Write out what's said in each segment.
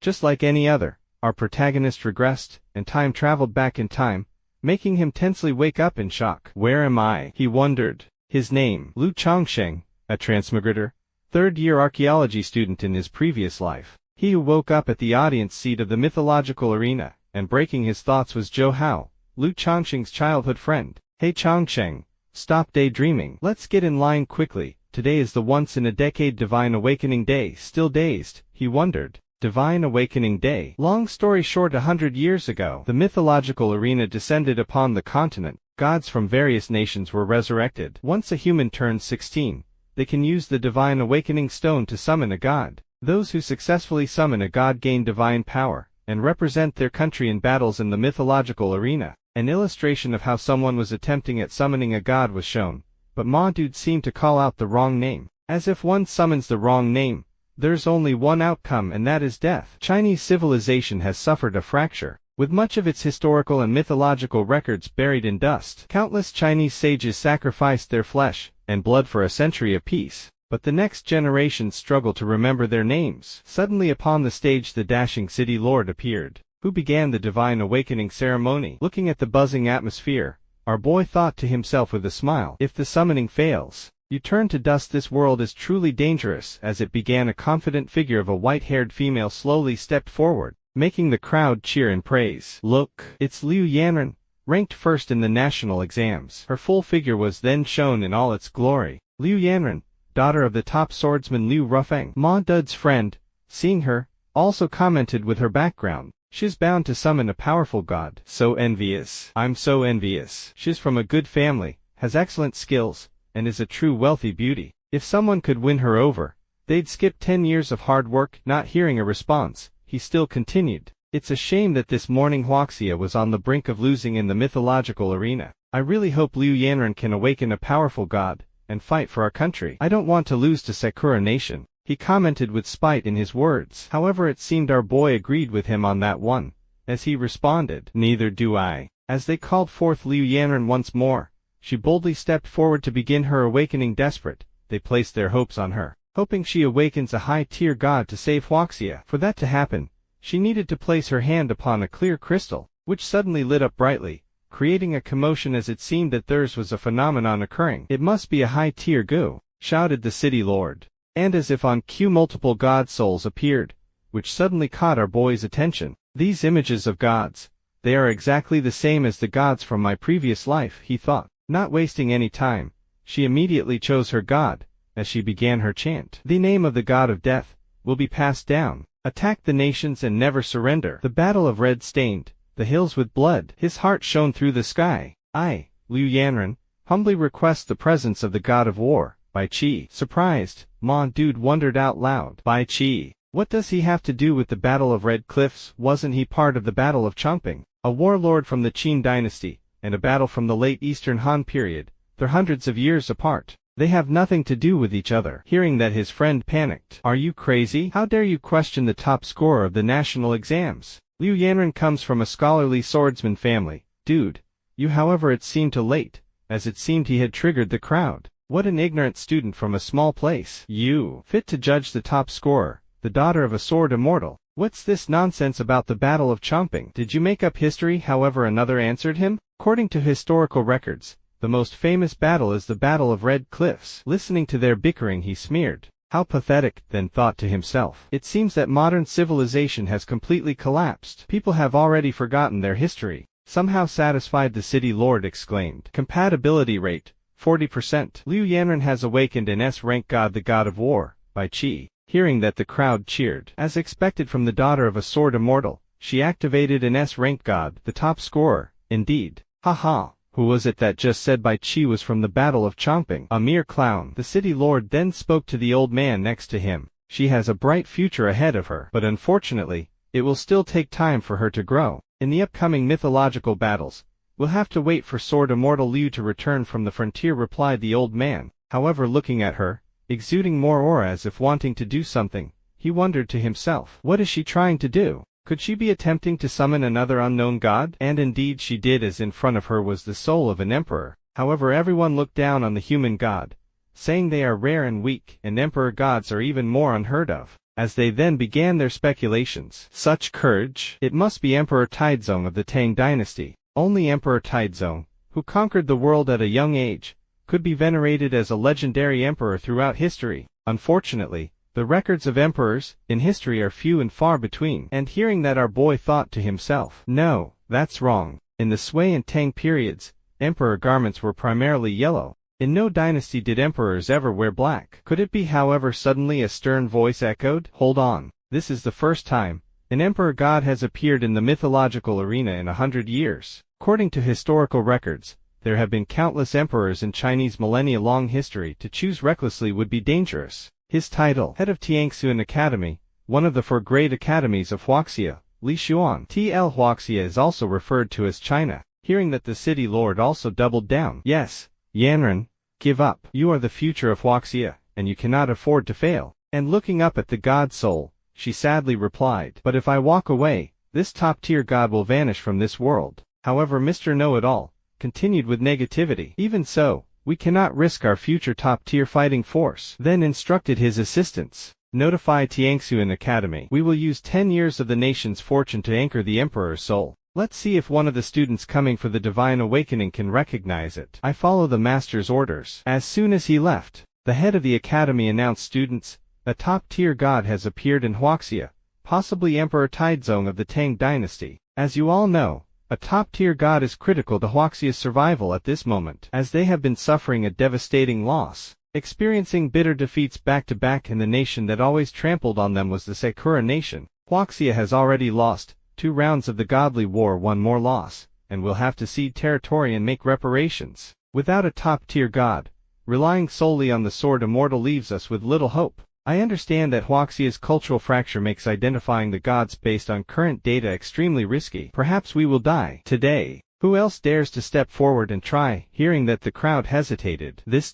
Just like any other, our protagonist regressed, and time traveled back in time, making him tensely wake up in shock. Where am I? He wondered. His name, Liu Chongsheng, a transmigrator, third-year archaeology student in his previous life. He who woke up at the audience seat of the mythological arena, and breaking his thoughts was Zhou Hao, Liu Chongsheng's childhood friend. Hey Chongsheng, stop daydreaming. Let's get in line quickly. Today is the once-in-a-decade Divine Awakening Day. Still dazed, he wondered. Divine Awakening Day. Long story short, 100 years ago, the mythological arena descended upon the continent. Gods from various nations were resurrected. Once a human turns 16, they can use the Divine Awakening Stone to summon a god. Those who successfully summon a god gain divine power, and represent their country in battles in the mythological arena. An illustration of how someone was attempting at summoning a god was shown, but Ma Dude seemed to call out the wrong name. As if one summons the wrong name, there's only one outcome, and that is death. Chinese civilization has suffered a fracture, with much of its historical and mythological records buried in dust. Countless Chinese sages sacrificed their flesh and blood for a century apiece, but the next generation struggle to remember their names. Suddenly upon the stage the dashing city lord appeared, who began the Divine Awakening ceremony. Looking at the buzzing atmosphere, our boy thought to himself with a smile, if the summoning fails, you turn to dust. This world is truly dangerous. As it began, a confident figure of a white-haired female slowly stepped forward, making the crowd cheer in praise. Look, it's Liu Yanran, ranked first in the national exams. Her full figure was then shown in all its glory. Liu Yanran, daughter of the top swordsman Liu Rufeng. Ma Dude's friend, seeing her, also commented with her background. She's bound to summon a powerful god. So envious. I'm so envious. She's from a good family, has excellent skills, and is a true wealthy beauty. If someone could win her over, they'd skip 10 years of hard work. Not hearing a response, he still continued. It's a shame that this morning Huaxia was on the brink of losing in the mythological arena. I really hope Liu Yanran can awaken a powerful god, and fight for our country. I don't want to lose to Sakura Nation. He commented with spite in his words. However, it seemed our boy agreed with him on that one, as he responded, neither do I. As they called forth Liu Yanran once more, she boldly stepped forward to begin her awakening. Desperate, they placed their hopes on her, hoping she awakens a high-tier god to save Huaxia. For that to happen, she needed to place her hand upon a clear crystal, which suddenly lit up brightly, creating a commotion as it seemed that theirs was a phenomenon occurring. It must be a high-tier goo, shouted the city lord. And as if on cue, multiple god souls appeared, which suddenly caught our boy's attention. These images of gods, they are exactly the same as the gods from my previous life, he thought. Not wasting any time, she immediately chose her god, as she began her chant. The name of the god of death will be passed down. Attack the nations and never surrender. The battle of red stained the hills with blood. His heart shone through the sky. I, Liu Yanran, humbly request the presence of the god of war, Bai Qi. Surprised, Ma Dude wondered out loud. Bai Qi, what does he have to do with the Battle of Red Cliffs? Wasn't he part of the Battle of Chongping, a warlord from the Qin dynasty, and a battle from the late Eastern Han period? They're hundreds of years apart. They have nothing to do with each other. Hearing that, his friend panicked. Are you crazy? How dare you question the top scorer of the national exams? Liu Yanran comes from a scholarly swordsman family. Dude, you. However, it seemed too late, as it seemed he had triggered the crowd. What an ignorant student from a small place. You, fit to judge the top scorer, the daughter of a sword immortal. What's this nonsense about the Battle of Chongping? Did you make up history? However, another answered him. According to historical records, the most famous battle is the Battle of Red Cliffs. Listening to their bickering, he sneered. How pathetic, then thought to himself. It seems that modern civilization has completely collapsed. People have already forgotten their history. Somehow satisfied, the city lord exclaimed. Compatibility rate, 40%. Liu Yanran has awakened an S-rank god, the god of war, Bai Qi. Hearing that, the crowd cheered. As expected from the daughter of a sword immortal, she activated an S-rank god, the top scorer, indeed. Haha, who was it that just said Bai Qi was from the Battle of Chongping? A mere clown. The city lord then spoke to the old man next to him. She has a bright future ahead of her, but unfortunately, it will still take time for her to grow. In the upcoming mythological battles, we'll have to wait for sword immortal Liu to return from the frontier, replied the old man. However, looking at her, exuding more aura as if wanting to do something, he wondered to himself. What is she trying to do? Could she be attempting to summon another unknown god? And indeed she did, as in front of her was the soul of an emperor. However, everyone looked down on the human god, saying they are rare and weak, and emperor gods are even more unheard of. as they then began their speculations. Such courage! It must be Emperor Taizong of the Tang dynasty. Only Emperor Taizong, who conquered the world at a young age, could be venerated as a legendary emperor throughout history. Unfortunately, the records of emperors in history are few and far between. And hearing that, our boy thought to himself, no, that's wrong. In the Sui and Tang periods, emperor garments were primarily yellow. In no dynasty did emperors ever wear black. Could it be? However, suddenly a stern voice echoed, hold on, this is the first time an emperor god has appeared in the mythological arena in 100 years. According to historical records, there have been countless emperors in Chinese millennia-long history. To choose recklessly would be dangerous. His title, head of Tiangxuan Academy, one of the 4 great academies of Huaxia, Li Xuan. TL Huaxia is also referred to as China. Hearing that, the city lord also doubled down. Yes, Yanren, give up. You are the future of Huaxia, and you cannot afford to fail. And looking up at the god soul, she sadly replied, but if I walk away, this top-tier god will vanish from this world. However, Mr. Know-It-All continued with negativity. Even so, we cannot risk our future top-tier fighting force. Then instructed his assistants, notify Tiangxuan Academy. We will use 10 years of the nation's fortune to anchor the emperor's soul. Let's see if one of the students coming for the divine awakening can recognize it. I follow the master's orders. As soon as he left, the head of the academy announced, students, a top-tier god has appeared in Huaxia, possibly Emperor Taizong of the Tang dynasty. As you all know, a top-tier god is critical to Huaxia's survival at this moment, as they have been suffering a devastating loss, experiencing bitter defeats back-to-back, and the nation that always trampled on them was the Sakura nation. Huaxia has already lost 2 rounds of the godly war, 1 more loss, and will have to cede territory and make reparations. Without a top-tier god, relying solely on the sword immortal leaves us with little hope. I understand that Huaxia's cultural fracture makes identifying the gods based on current data extremely risky. Perhaps we will die today. Who else dares to step forward and try? Hearing that, the crowd hesitated. This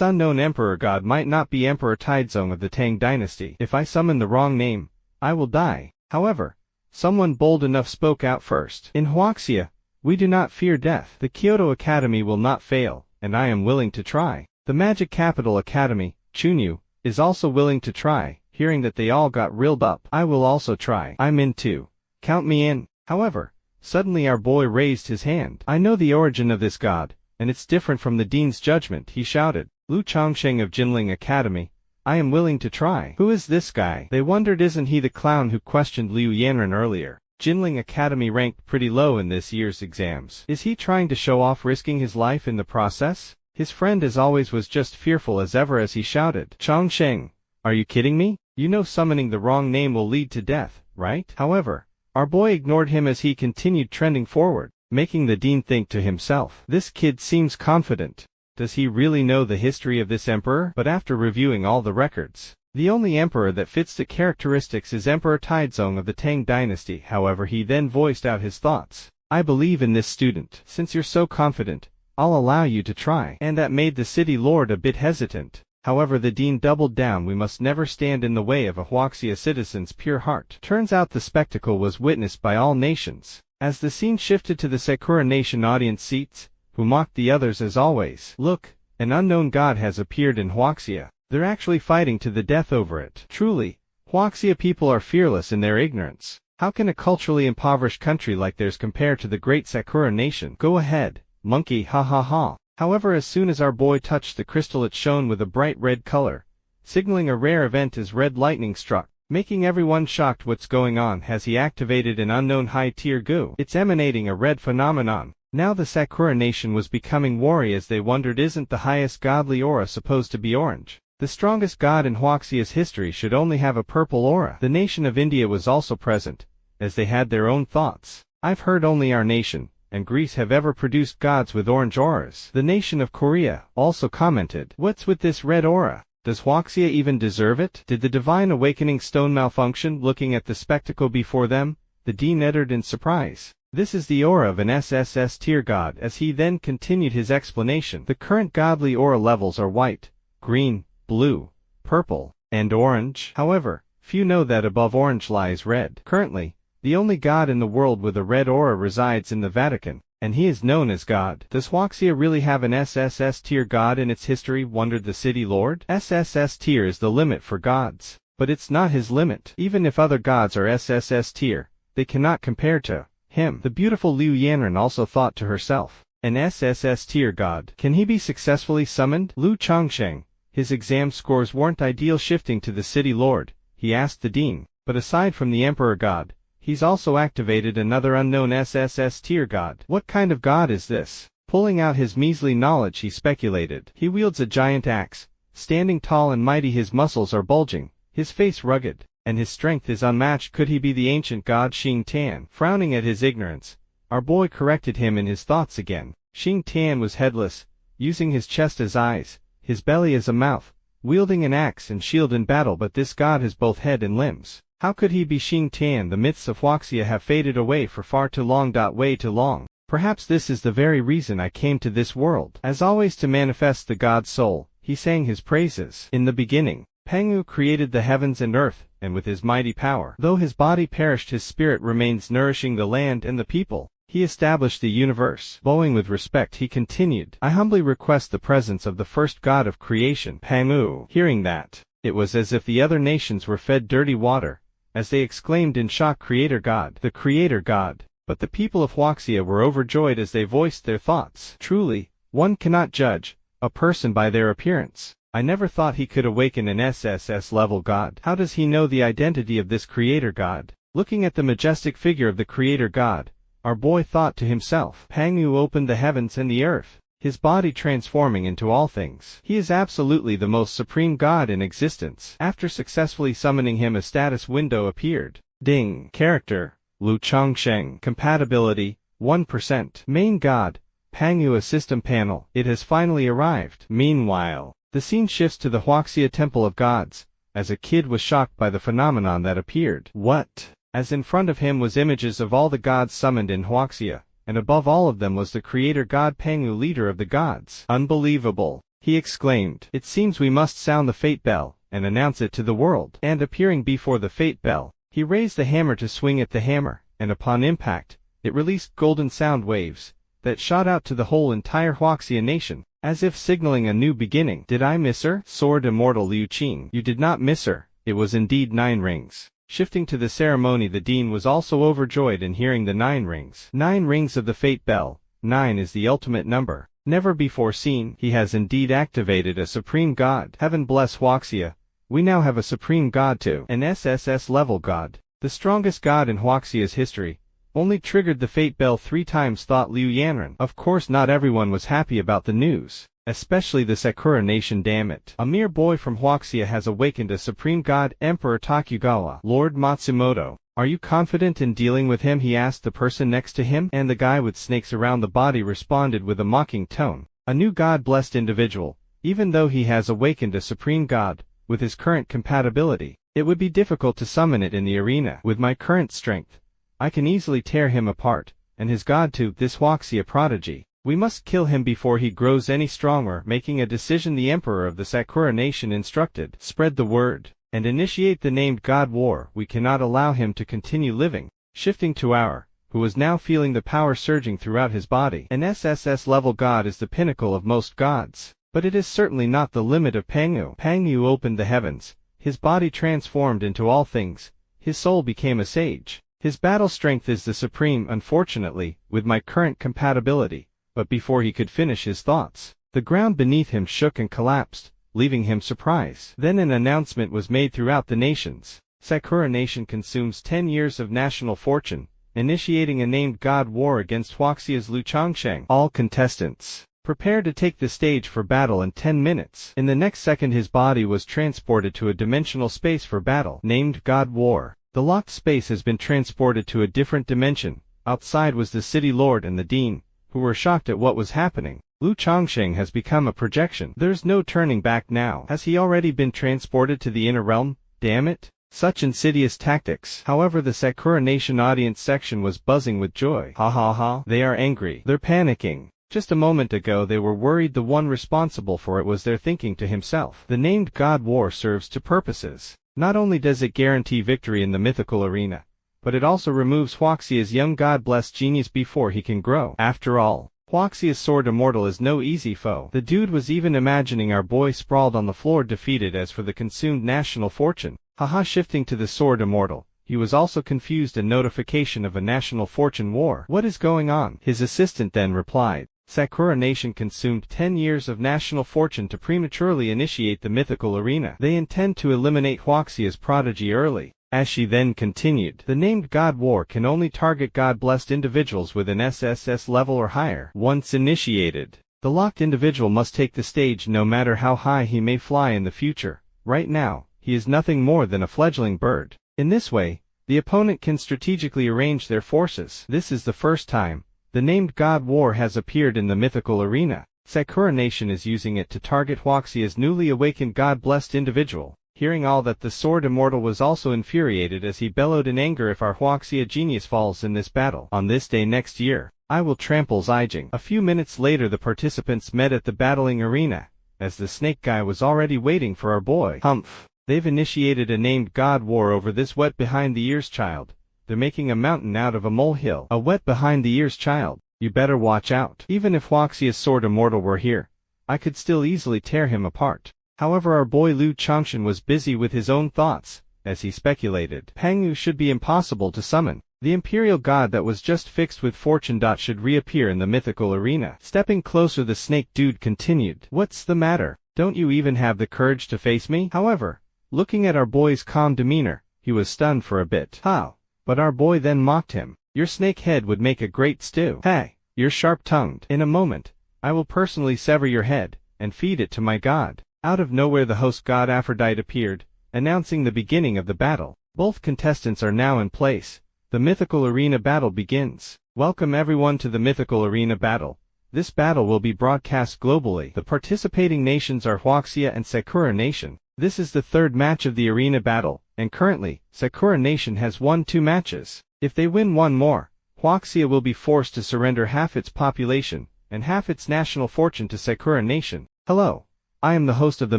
unknown emperor god might not be Emperor Taizong of the Tang dynasty. If I summon the wrong name, I will die. However, someone bold enough spoke out first. In Huaxia, we do not fear death. The Kyoto Academy will not fail, and I am willing to try. The Magic Capital Academy, Chunyu, is also willing to try. Hearing that, they all got riled up. I will also try. I'm in too. Count me in. However, suddenly our boy raised his hand. I know the origin of this god, and it's different from the dean's judgment, he shouted. Lu Chongsheng of Jinling Academy, I am willing to try. Who is this guy? They wondered, isn't he the clown who questioned Liu Yanren earlier? Jinling Academy ranked pretty low in this year's exams. Is he trying to show off, risking his life in the process? His friend as always was just fearful as ever as he shouted, Chongsheng, are you kidding me? You know summoning the wrong name will lead to death, right? However, our boy ignored him as he continued trending forward, making the dean think to himself, this kid seems confident. Does he really know the history of this emperor? But after reviewing all the records, the only emperor that fits the characteristics is Emperor Taizong of the Tang dynasty. However, he then voiced out his thoughts. I believe in this student. Since you're so confident, I'll allow you to try. And that made the city lord a bit hesitant. However, the dean doubled down. We must never stand in the way of a Huaxia citizen's pure heart. Turns out the spectacle was witnessed by all nations. As the scene shifted to the Sakura nation audience seats, who mocked the others as always. Look, an unknown god has appeared in Huaxia. They're actually fighting to the death over it. Truly, Huaxia people are fearless in their ignorance. How can a culturally impoverished country like theirs compare to the great Sakura nation? Go ahead, monkey, ha ha ha. However, as soon as our boy touched the crystal, it shone with a bright red color, signaling a rare event as red lightning struck, making everyone shocked. What's going on? Has he activated an unknown high-tier goo? It's emanating a red phenomenon. Now the Sakura nation was becoming wary as they wondered, isn't the highest godly aura supposed to be orange? The strongest god in Huaxia's history should only have a purple aura. The nation of India was also present, as they had their own thoughts. I've heard only our nation and Greece have ever produced gods with orange auras. The nation of Korea also commented, what's with this red aura? Does Huaxia even deserve it? Did the divine awakening stone malfunction? Looking at the spectacle before them, the dean uttered in surprise, this is the aura of an SSS tier god. As he then continued his explanation, the current godly aura levels are white, green, blue, purple, and orange. However, few know that above orange lies red. Currently, the only god in the world with a red aura resides in the Vatican, and he is known as God. Does Huaxia really have an SSS tier god in its history? Wondered the city lord. SSS tier is the limit for gods. But it's not his limit. Even if other gods are SSS tier, they cannot compare to him. The beautiful Liu Yanran also thought to herself. An SSS tier god. Can he be successfully summoned? Lu Chongsheng, his exam scores weren't ideal. Shifting to the city lord, he asked the dean, but aside from the emperor god, he's also activated another unknown SSS tier god. What kind of god is this? Pulling out his measly knowledge, he speculated. He wields a giant axe, standing tall and mighty. His muscles are bulging, his face rugged, and his strength is unmatched. Could he be the ancient god Xing Tan? Frowning at his ignorance, our boy corrected him in his thoughts again. Xing Tan was headless, using his chest as eyes, his belly as a mouth, wielding an axe and shield in battle. But this god has both head and limbs. How could he be Xing Tan? The myths of Huaxia have faded away for far too long. Way too long. Perhaps this is the very reason I came to this world. As always, to manifest the god's soul, he sang his praises. In the beginning, Pangu created the heavens and earth, and with his mighty power, though his body perished, his spirit remains, nourishing the land and the people. He established the universe. Bowing with respect, he continued, I humbly request the presence of the first god of creation, Pangu. Hearing that, it was as if the other nations were fed dirty water, as they exclaimed in shock, Creator God, the Creator God. But the people of Huaxia were overjoyed as they voiced their thoughts. Truly, one cannot judge a person by their appearance. I never thought he could awaken an SSS-level god. How does he know the identity of this Creator God? Looking at the majestic figure of the Creator God, our boy thought to himself. Pangu opened the heavens and the earth, his body transforming into all things. He is absolutely the most supreme god in existence. After successfully summoning him, a status window appeared. Ding. Character: Lu Chongsheng. Compatibility: 1%. Main god: Pangu. A system panel. It has finally arrived. Meanwhile, the scene shifts to the Huaxia Temple of Gods, as a kid was shocked by the phenomenon that appeared. What? As in front of him was images of all the gods summoned in Huaxia, and above all of them was the creator god Pangu, leader of the gods. Unbelievable, he exclaimed. It seems we must sound the fate bell, and announce it to the world. And appearing before the fate bell, he raised the hammer to swing at the hammer, and upon impact, it released golden sound waves that shot out to the whole entire Huaxia nation, as if signaling a new beginning. Did I miss her? Soared immortal Liu Qing. You did not miss her. It was indeed 9 rings. Shifting to the ceremony, the dean was also overjoyed in hearing the 9 rings. 9 rings of the fate bell. 9 is the ultimate number. Never before seen. He has indeed activated a supreme god. Heaven bless Huaxia. We now have a supreme god too. An SSS-level god. The strongest god in Huaxia's history. Only triggered the fate bell 3 times, thought Liu Yanran. Of course not everyone was happy about the news. Especially the Sakura nation. Damn it. A mere boy from Huaxia has awakened a supreme god. Emperor Tokugawa. Lord Matsumoto. Are you confident in dealing with him? He asked the person next to him. And the guy with snakes around the body responded with a mocking tone. A new god-blessed individual. Even though he has awakened a supreme god, with his current compatibility, it would be difficult to summon it in the arena. With my current strength, I can easily tear him apart, and his god too, this Huaxia prodigy. We must kill him before he grows any stronger. Making a decision, the emperor of the Sakura nation instructed, spread the word, and initiate the named god war. We cannot allow him to continue living. Shifting to our, who was now feeling the power surging throughout his body. An SSS-level god is the pinnacle of most gods, but it is certainly not the limit of Pangu. Pangu opened the heavens, his body transformed into all things, his soul became a sage. His battle strength is the supreme, unfortunately, with my current compatibility. But before he could finish his thoughts, the ground beneath him shook and collapsed, leaving him surprised. Then an announcement was made throughout the nations. Sakura nation consumes 10 years of national fortune, initiating a named god war against Huaxia's Lu Chongsheng. All contestants, prepare to take the stage for battle in 10 minutes. In the next second his body was transported to a dimensional space for battle. Named God War. The locked space has been transported to a different dimension. Outside was the city lord and the dean, who were shocked at what was happening. Lu Chongsheng has become a projection. There's no turning back now. Has he already been transported to the inner realm? Damn it. Such insidious tactics. However, the Sakura Nation audience section was buzzing with joy. Ha ha ha. They are angry. They're panicking. Just a moment ago they were worried. The one responsible for it was there, thinking to himself. The named God War serves 2 purposes. Not only does it guarantee victory in the mythical arena, but it also removes Huaxia's young god-blessed genius before he can grow. After all, Huaxia's sword immortal is no easy foe. The dude was even imagining our boy sprawled on the floor defeated. As for the consumed national fortune, Haha, shifting to the sword immortal. He was also confused. A notification of a national fortune war. What is going on? His assistant then replied. Sakura Nation consumed 10 years of national fortune to prematurely initiate the mythical arena. They intend to eliminate Huaxia's prodigy early. As she then continued, the named God War can only target God-blessed individuals with an SSS level or higher. Once initiated, the locked individual must take the stage no matter how high he may fly in the future. Right now, he is nothing more than a fledgling bird. In this way, the opponent can strategically arrange their forces. This is the first time the named God War has appeared in the mythical arena. Sakura Nation is using it to target Huaxia's newly awakened God-blessed individual. Hearing all that, the sword immortal was also infuriated as he bellowed in anger. If our Huaxia genius falls in this battle, on this day next year, I will trample Zijing. A few minutes later, the participants met at the battling arena, as the snake guy was already waiting for our boy. Humph. They've initiated a named God War over this wet behind the ears child. They're making a mountain out of a molehill. A wet behind the ears child. You better watch out. Even if Huaxia's sword immortal were here, I could still easily tear him apart. However, our boy Liu Changshan was busy with his own thoughts, as he speculated. Pangu should be impossible to summon. The imperial god that was just fixed with fortune should reappear in the mythical arena. Stepping closer, the snake dude continued. What's the matter? Don't you even have the courage to face me? However, looking at our boy's calm demeanor, he was stunned for a bit. How? But our boy then mocked him. Your snake head would make a great stew. Hey, you're sharp-tongued. In a moment, I will personally sever your head, and feed it to my god. Out of nowhere, the host god Aphrodite appeared, announcing the beginning of the battle. Both contestants are now in place. The mythical arena battle begins. Welcome everyone to the mythical arena battle. This battle will be broadcast globally. The participating nations are Huaxia and Sakura Nation. This is the third match of the arena battle, and currently, Sakura Nation has won 2 matches. If they win one more, Huaxia will be forced to surrender half its population and half its national fortune to Sakura Nation. Hello, I am the host of the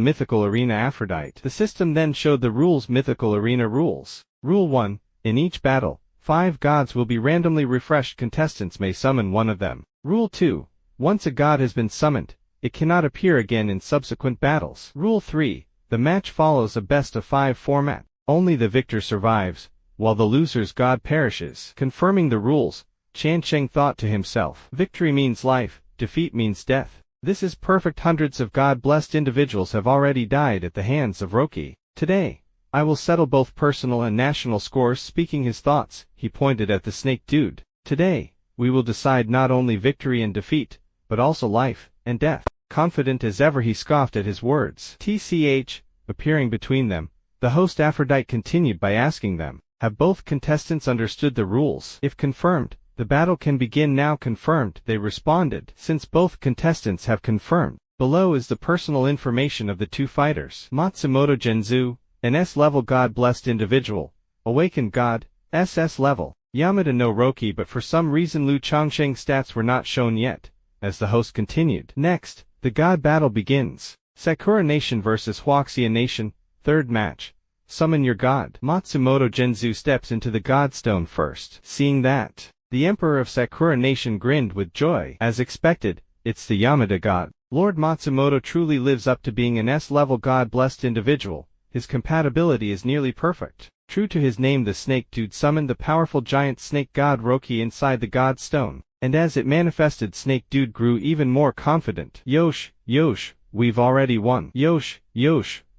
mythical arena, Aphrodite. The system then showed the rules. Mythical arena rules. Rule 1. In each battle, 5 gods will be randomly refreshed. Contestants may summon one of them. Rule 2. Once a god has been summoned, it cannot appear again in subsequent battles. Rule 3. The match follows a best-of-5 format. Only the victor survives, while the loser's god perishes. Confirming the rules, Chan Sheng thought to himself. Victory means life, defeat means death. This is perfect. Hundreds of God-blessed individuals have already died at the hands of Roki. Today, I will settle both personal and national scores. Speaking his thoughts, he pointed at the snake dude. Today, we will decide not only victory and defeat, but also life and death. Confident as ever, he scoffed at his words. TCH, appearing between them, the host Aphrodite continued by asking them, have both contestants understood the rules? If confirmed, the battle can begin now. Confirmed, they responded. Since both contestants have confirmed, below is the personal information of the 2 fighters. Matsumoto Genzu, an S-level god-blessed individual, awakened god, SS level. Yamada no Roki, but for some reason Liu Changsheng's stats were not shown yet. As the host continued, next, the god battle begins. Sakura Nation vs Huaxia Nation, 3rd match. Summon your god. Matsumoto Genzu steps into the godstone first. Seeing that, the emperor of Sakura Nation grinned with joy. As expected, it's the Yamada god. Lord Matsumoto truly lives up to being an S-level god-blessed individual. His compatibility is nearly perfect. True to his name, the snake dude summoned the powerful giant snake god Roki inside the godstone. And as it manifested, snake dude grew even more confident. Yosh, we've already won. Yosh,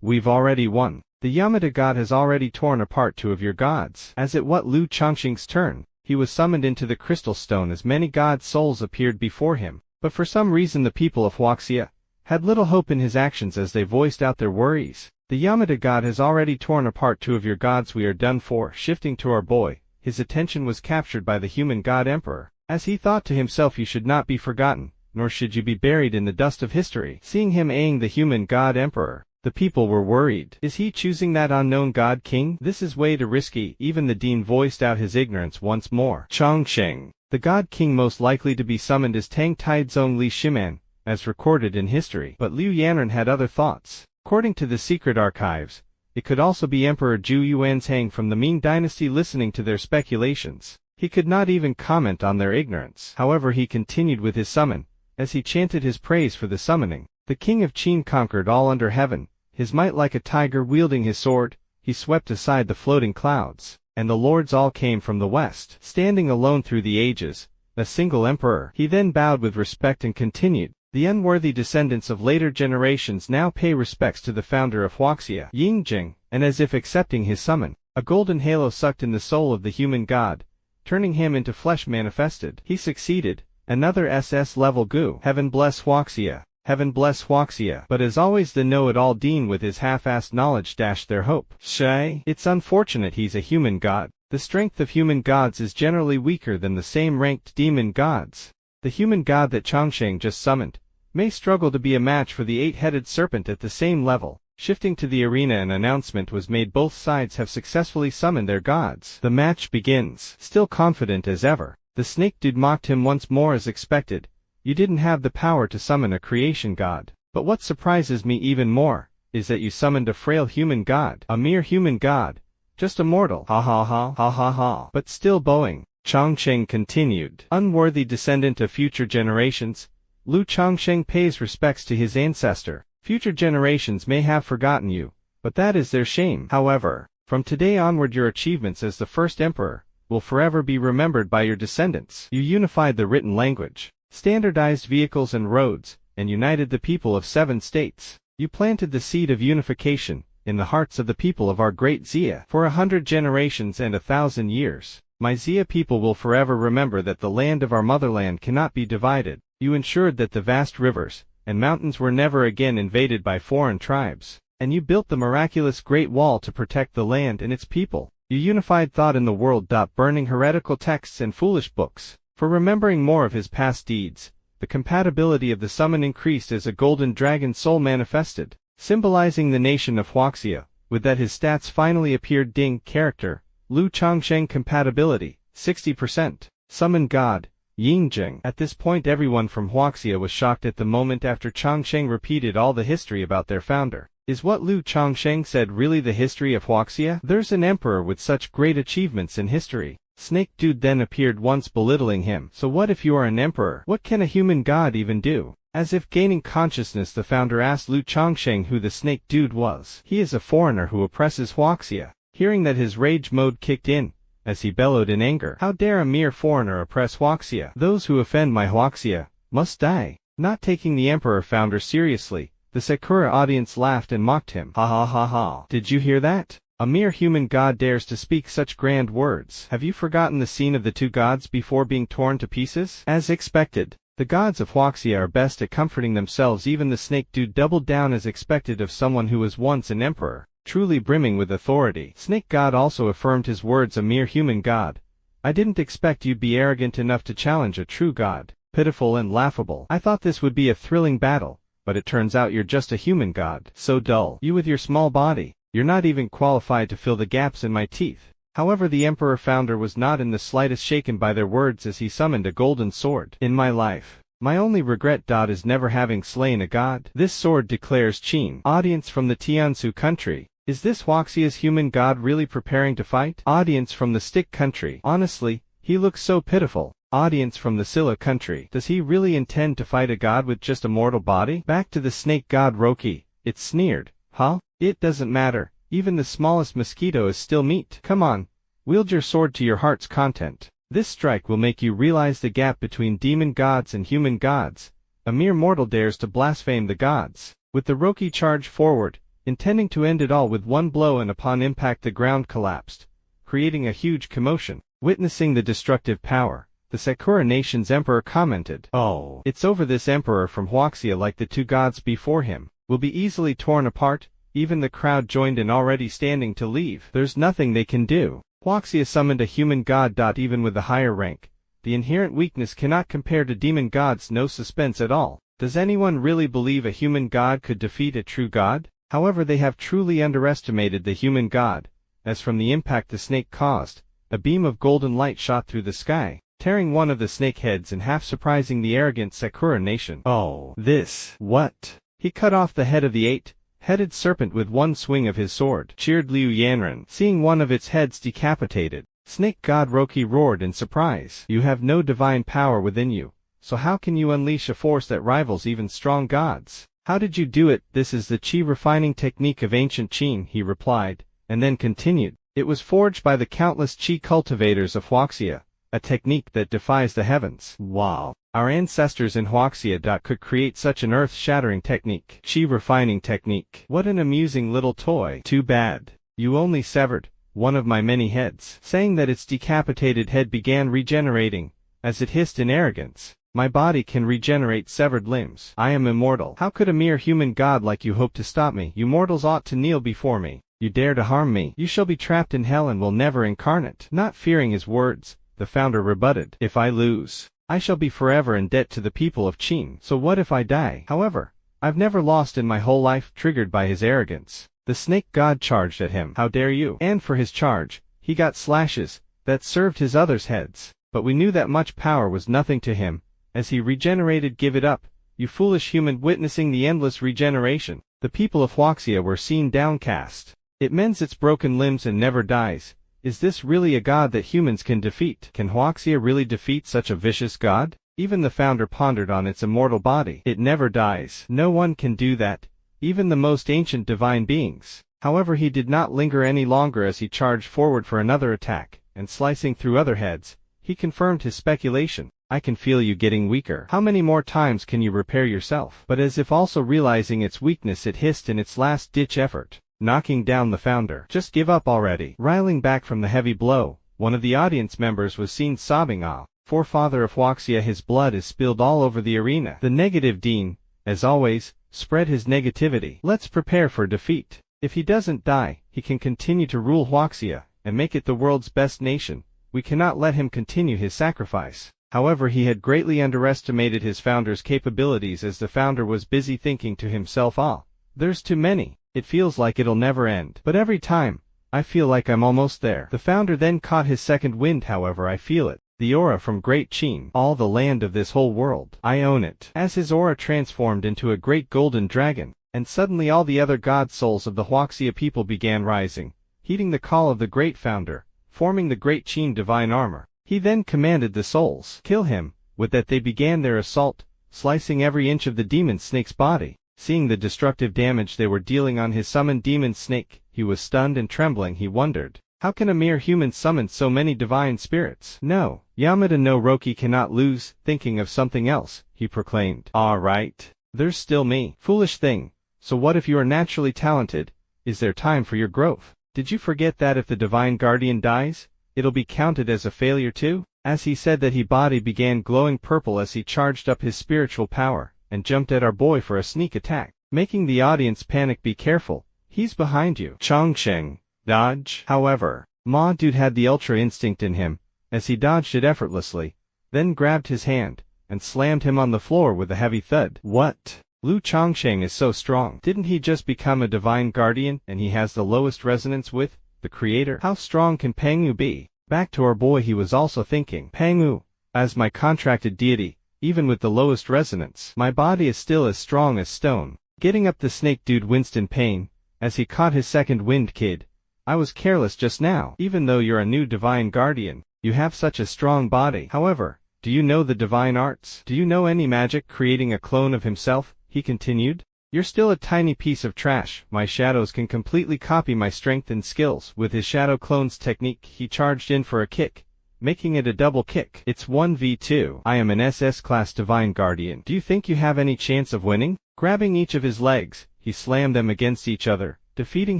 we've already won. The Yamada god has already torn apart 2 of your gods. As it was Liu Changsheng's turn, he was summoned into the crystal stone as many god souls appeared before him. But for some reason the people of Huaxia had little hope in his actions as they voiced out their worries. The Yamada god has already torn apart 2 of your gods. We are done for. Shifting to our boy, his attention was captured by the human god emperor. As he thought to himself, you should not be forgotten, nor should you be buried in the dust of history. Seeing him eyeing the human god emperor, the people were worried. Is he choosing that unknown god king? This is way too risky. Even the dean voiced out his ignorance once more. Changsheng, the god king most likely to be summoned is Tang Taizong Li Shiman, as recorded in history. But Liu Yanran had other thoughts. According to the secret archives, it could also be Emperor Zhu Yuanzhang from the Ming dynasty. Listening to their speculations, he could not even comment on their ignorance. However, he continued with his summon. As he chanted his praise for the summoning, the king of Qin conquered all under heaven, his might like a tiger wielding his sword. he swept aside the floating clouds, and the lords all came from the west, standing alone through the ages, a single emperor. He then bowed with respect and continued, "The unworthy descendants of later generations now pay respects to the founder of Huaxia, Yingjing," and as if accepting his summon, a golden halo sucked in the soul of the human god, turning him into flesh manifested. He succeeded, another SS-level goo. Heaven bless Huaxia. Heaven bless Huaxia. But as always the know-it-all dean with his half-assed knowledge dashed their hope. It's unfortunate he's a human god. The strength of human gods is generally weaker than the same-ranked demon gods. The human god that Chongsheng just summoned may struggle to be a match for the eight-headed serpent at the same level. Shifting to the arena, an announcement was made: both sides have successfully summoned their gods. The match begins. Still confident as ever, the snake dude mocked him once more as expected. "You didn't have the power to summon a creation god. But what surprises me even more is that you summoned a frail human god. A mere human god. Just a mortal. Ha ha ha ha ha ha." But still bowing, Chongsheng continued. "Unworthy descendant of future generations, Lu Chongsheng pays respects to his ancestor. Future generations may have forgotten you, but that is their shame. However, from today onward your achievements as the first emperor will forever be remembered by your descendants. You unified the written language, standardized vehicles and roads, and united the people of 7 states. You planted the seed of unification in the hearts of the people of our great Xia. For 100 generations and 1,000 years, my Xia people will forever remember that the land of our motherland cannot be divided. You ensured that the vast rivers and mountains were never again invaded by foreign tribes, and you built the miraculous Great Wall to protect the land and its people. You unified thought in the world. Burning heretical texts and foolish books. For remembering more of his past deeds, the compatibility of the summon increased as a golden dragon soul manifested, symbolizing the nation of Huaxia. With that his stats finally appeared. Ding. Character, Lu Chongsheng. Compatibility, 60%. Summon God, Yingjing. At this point everyone from Huaxia was shocked at the moment after Chongsheng repeated all the history about their founder. Is what Lu Chongsheng said really the history of Huaxia? There's an emperor with such great achievements in history. Snake Dude then appeared once, belittling him. So what if you are an emperor? What can a human god even do? As if gaining consciousness, the founder asked Lu Chongsheng who the Snake Dude was. He is a foreigner who oppresses Huaxia. Hearing that, his rage mode kicked in, as he bellowed in anger. How dare a mere foreigner oppress Huaxia? Those who offend my Huaxia must die. Not taking the emperor founder seriously, the Sakura audience laughed and mocked him. Ha ha ha ha. Did you hear that? A mere human god dares to speak such grand words. Have you forgotten the scene of the 2 gods before being torn to pieces? As expected, the gods of Huaxia are best at comforting themselves. Even the Snake Dude doubled down as expected of someone who was once an emperor, truly brimming with authority. Snake God also affirmed his words. A mere human god. I didn't expect you'd be arrogant enough to challenge a true god. Pitiful and laughable. I thought this would be a thrilling battle, but it turns out you're just a human god. So dull. You with your small body. You're not even qualified to fill the gaps in my teeth. However, the emperor founder was not in the slightest shaken by their words as he summoned a golden sword. In my life, my only regret is never having slain a god. This sword declares Qin. Audience from the Tiansu country. Is this Huaxia's human god really preparing to fight? Audience from the Stick country. Honestly, he looks so pitiful. Audience from the Silla country. Does he really intend to fight a god with just a mortal body? Back to the snake god Roki. It sneered. Huh? It doesn't matter. Even the smallest mosquito is still meat. Come on. Wield your sword to your heart's content. This strike will make you realize the gap between demon gods and human gods. A mere mortal dares to blaspheme the gods. With the Roki charged forward, intending to end it all with one blow, and upon impact the ground collapsed, creating a huge commotion. Witnessing the destructive power, the Sakura nation's emperor commented, "Oh, it's over. This emperor from Huaxia, like the 2 gods before him, will be easily torn apart." Even the crowd joined in, already standing to leave. There's nothing they can do. Huaxia summoned a human god. Even with the higher rank, the inherent weakness cannot compare to demon gods. No suspense at all. Does anyone really believe a human god could defeat a true god? However, they have truly underestimated the human god, as from the impact the snake caused, a beam of golden light shot through the sky, tearing one of the snake heads in half, surprising the arrogant Sakura nation. Oh, this. What? He cut off the head of the 8-headed serpent with one swing of his sword, cheered Liu Yanren. Seeing one of its heads decapitated, Snake God Roki roared in surprise. You have no divine power within you, so how can you unleash a force that rivals even strong gods? How did you do it? This is the chi refining technique of ancient Qin, he replied, and then continued. It was forged by the countless chi cultivators of Huaxia, a technique that defies the heavens. Wow. Our ancestors in Huaxia could create such an earth-shattering technique. Chi refining technique. What an amusing little toy. Too bad. You only severed one of my many heads. Saying that its decapitated head began regenerating, as it hissed in arrogance. My body can regenerate severed limbs. I am immortal. How could a mere human god like you hope to stop me? You mortals ought to kneel before me. You dare to harm me. You shall be trapped in hell and will never incarnate. Not fearing his words, the founder rebutted. If I lose, I shall be forever in debt to the people of Qin. So what if I die? However, I've never lost in my whole life. Triggered by his arrogance, the snake god charged at him. How dare you? And for his charge, he got slashes that served his others' heads. But we knew that much power was nothing to him. As he regenerated, give it up, you foolish human. Witnessing the endless regeneration, the people of Huaxia were seen downcast. It mends its broken limbs and never dies. Is this really a god that humans can defeat? Can Huaxia really defeat such a vicious god? Even the founder pondered on its immortal body. It never dies. No one can do that, even the most ancient divine beings. However, he did not linger any longer as he charged forward for another attack, and slicing through other heads, he confirmed his speculation. I can feel you getting weaker. How many more times can you repair yourself? But as if also realizing its weakness, it hissed in its last-ditch effort, knocking down the founder. Just give up already. Riling back from the heavy blow, one of the audience members was seen sobbing. Ah, forefather of Huaxia, his blood is spilled all over the arena. The negative dean, as always, spread his negativity. Let's prepare for defeat. If he doesn't die, he can continue to rule Huaxia, and make it the world's best nation. We cannot let him continue his sacrifice. However, he had greatly underestimated his founder's capabilities, as the founder was busy thinking to himself, ah, there's too many. It feels like it'll never end. But every time, I feel like I'm almost there. The founder then caught his second wind. However, I feel it. The aura from Great Qin. All the land of this whole world. I own it. As his aura transformed into a great golden dragon, and suddenly all the other god souls of the Huaxia people began rising, heeding the call of the great founder, forming the Great Qin divine armor. He then commanded the souls, kill him. With that they began their assault, slicing every inch of the demon snake's body. Seeing the destructive damage they were dealing on his summoned demon snake, he was stunned and trembling. He wondered, how can a mere human summon so many divine spirits? No, Yamada no Roki cannot lose. Thinking of something else, he proclaimed, all right, there's still me. Foolish thing. So what if you are naturally talented? Is there time for your growth? Did you forget that if the divine guardian dies, it'll be counted as a failure too? As he said that, his body began glowing purple as he charged up his spiritual power, and jumped at our boy for a sneak attack, making the audience panic. Be careful, he's behind you. Chongsheng, dodge. However, Ma Dude had the ultra instinct in him, as he dodged it effortlessly, then grabbed his hand, and slammed him on the floor with a heavy thud. What? Lu Chongsheng is so strong. Didn't he just become a divine guardian, and he has the lowest resonance with the creator? How strong can Pangu be? Back to our boy, he was also thinking. Pangu, as my contracted deity, even with the lowest resonance, my body is still as strong as stone. Getting up, the snake dude winced in pain, as he caught his second wind. Kid, I was careless just now. Even though you're a new divine guardian, you have such a strong body. However, do you know the divine arts? Do you know any magic creating a clone of himself? He continued. You're still a tiny piece of trash. My shadows can completely copy my strength and skills. With his shadow clones technique, he charged in for a kick, making it a double kick. It's 1v2. I am an SS class divine guardian. Do you think you have any chance of winning? Grabbing each of his legs, he slammed them against each other, defeating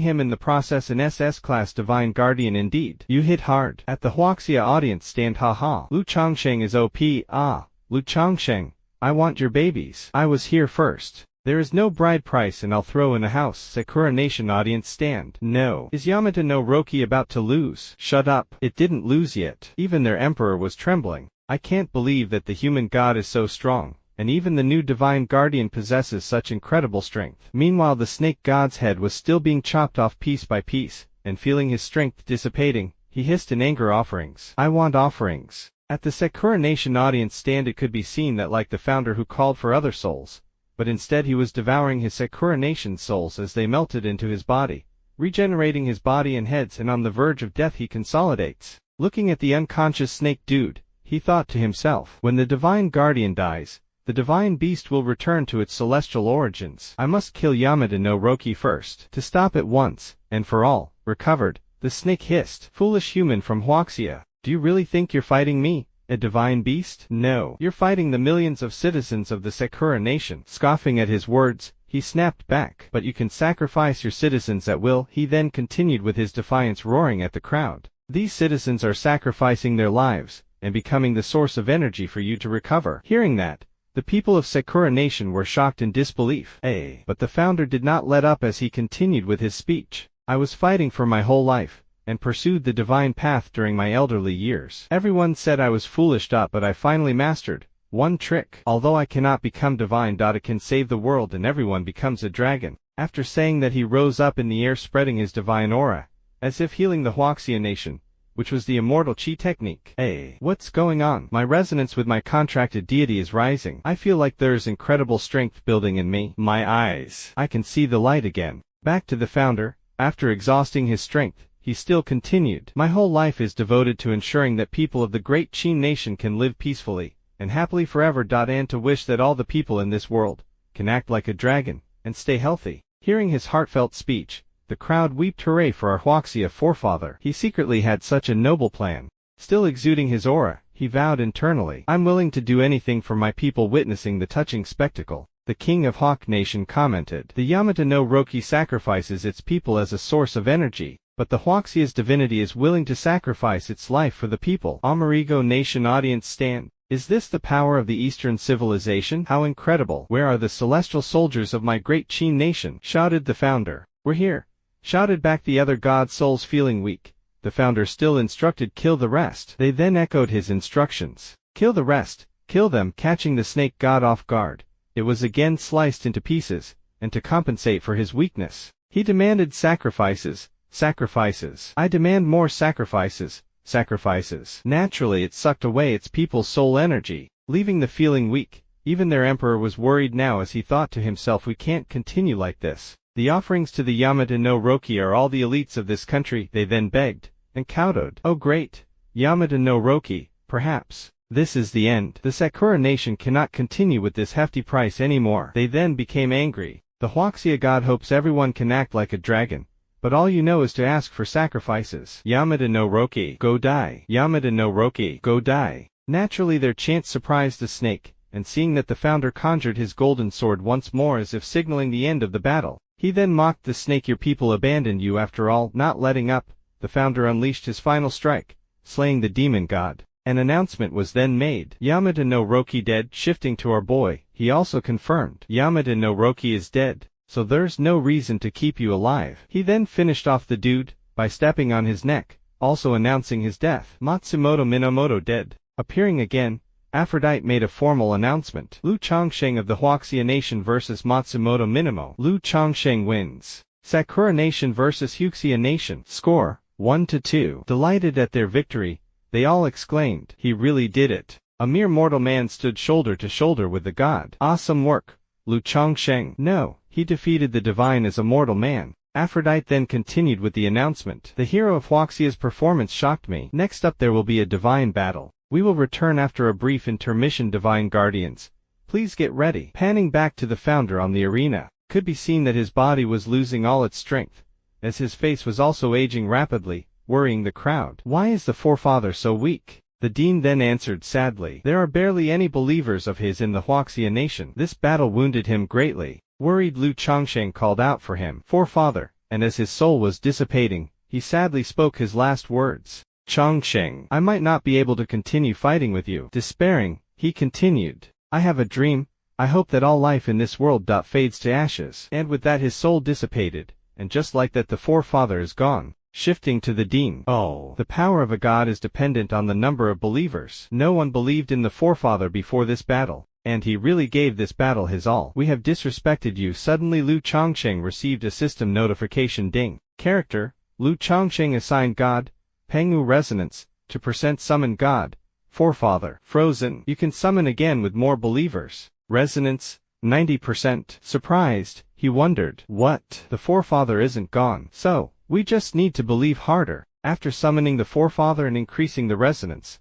him in the process. An SS class divine guardian indeed. You hit hard. At the Huaxia audience stand, haha. Lu Chongsheng is OP. Ah, Lu Chongsheng, I want your babies. I was here first. There is no bride price and I'll throw in a house. Sakura Nation audience stand. No. Is Yamada no Roki about to lose? Shut up. It didn't lose yet. Even their emperor was trembling. I can't believe that the human god is so strong, and even the new divine guardian possesses such incredible strength. Meanwhile, the snake god's head was still being chopped off piece by piece, and feeling his strength dissipating, he hissed in anger, offerings. I want offerings. At the Sakura Nation audience stand, it could be seen that, like the founder who called for other souls, but instead he was devouring his Sakura Nation souls as they melted into his body, regenerating his body and heads, and on the verge of death he consolidates. Looking at the unconscious snake dude, he thought to himself, when the divine guardian dies, the divine beast will return to its celestial origins. I must kill Yamada no Roki first, to stop it once and for all. recovered, the snake hissed. Foolish human from Huaxia, do you really think you're fighting me, a divine beast? No, you're fighting the millions of citizens of the Sakura nation. Scoffing at his words, he snapped back. But you can sacrifice your citizens at will. He then continued with his defiance, roaring at the crowd. These citizens are sacrificing their lives and becoming the source of energy for you to recover. Hearing that, the people of Sakura Nation were shocked in disbelief. But the founder did not let up as he continued with his speech. I was fighting for my whole life, and pursued the divine path during my elderly years. Everyone said I was foolish, but I finally mastered one trick. Although I cannot become divine, it can save the world and everyone becomes a dragon. After saying that, he rose up in the air, spreading his divine aura, as if healing the Huaxia Nation, which was the immortal chi technique. What's going on? My resonance with my contracted deity is rising. I feel like there's incredible strength building in me. My eyes, I can see the light again. Back to the founder, after exhausting his strength, he still continued. My whole life is devoted to ensuring that people of the great Qin nation can live peacefully and happily forever. And to wish that all the people in this world can act like a dragon and stay healthy. Hearing his heartfelt speech, the crowd wept hooray for our Huaxia forefather. He secretly had such a noble plan. Still exuding his aura, he vowed internally, I'm willing to do anything for my people. Witnessing the touching spectacle, the king of Hawk Nation commented, the Yamata no Roki sacrifices its people as a source of energy, but the Huaxia's divinity is willing to sacrifice its life for the people. Amerigo Nation audience stand. Is this the power of the Eastern civilization? How incredible! Where are the celestial soldiers of my great Qin nation? Shouted the founder. We're here, shouted back the other god souls. Feeling weak, the founder still instructed, kill the rest. They then echoed his instructions. Kill the rest, kill them. Catching the snake god off guard, it was again sliced into pieces, and to compensate for his weakness, he demanded sacrifices, sacrifices. I demand more sacrifices, sacrifices. Naturally, it sucked away its people's soul energy, leaving the feeling weak. Even their emperor was worried now as he thought to himself, we can't continue like this. The offerings to the Yamata no Roki are all the elites of this country. They then begged and kowtowed. Oh great Yamata no Roki, perhaps this is the end. The Sakura nation cannot continue with this hefty price anymore. They then became angry. The Huaxia god hopes everyone can act like a dragon, but all you know is to ask for sacrifices. Yamata no Roki, go die. Yamata no Roki, go die. Naturally their chants surprised the snake, and seeing that the founder conjured his golden sword once more as if signaling the end of the battle, he then mocked the snake. Your people abandoned you after all. Not letting up, the founder unleashed his final strike, slaying the demon god. An announcement was then made. Yamata no Roki dead. Shifting to our boy, he also confirmed, Yamata no Roki is dead, so there's no reason to keep you alive. He then finished off the dude by stepping on his neck, also announcing his death. Matsumoto Minamoto dead. Appearing again, Aphrodite made a formal announcement. Lu Chongsheng of the Huaxia Nation vs Matsumoto Minamo. Lu Chongsheng wins. Sakura Nation vs Huaxia Nation. Score, 1-2. Delighted at their victory, they all exclaimed, he really did it. A mere mortal man stood shoulder to shoulder with the god. Awesome work, Lu Chongsheng. No, he defeated the divine as a mortal man. Aphrodite then continued with the announcement. The hero of Huaxia's performance shocked me. Next up there will be a divine battle. We will return after a brief intermission. Divine Guardians, please get ready. Panning back to the founder on the arena, could be seen that his body was losing all its strength, as his face was also aging rapidly, worrying the crowd. Why is the forefather so weak? The dean then answered sadly, there are barely any believers of his in the Huaxia Nation. This battle wounded him greatly. Worried, Lu Chongsheng called out for him, forefather, and as his soul was dissipating, he sadly spoke his last words. Chongsheng, I might not be able to continue fighting with you. Despairing, he continued, I have a dream. I hope that all life in this world fades to ashes. And with that his soul dissipated, and just like that the forefather is gone. Shifting to the dean. Oh, the power of a god is dependent on the number of believers. No one believed in the forefather before this battle, and he really gave this battle his all. We have disrespected you. Suddenly Lu Chongsheng received a system notification. Ding. Character, Lu Chongsheng assigned god, Pengu resonance, to % summon god, forefather. Frozen. You can summon again with more believers. Resonance, 90%. Surprised, he wondered, what? The forefather isn't gone. So, we just need to believe harder. After summoning the forefather and increasing the resonance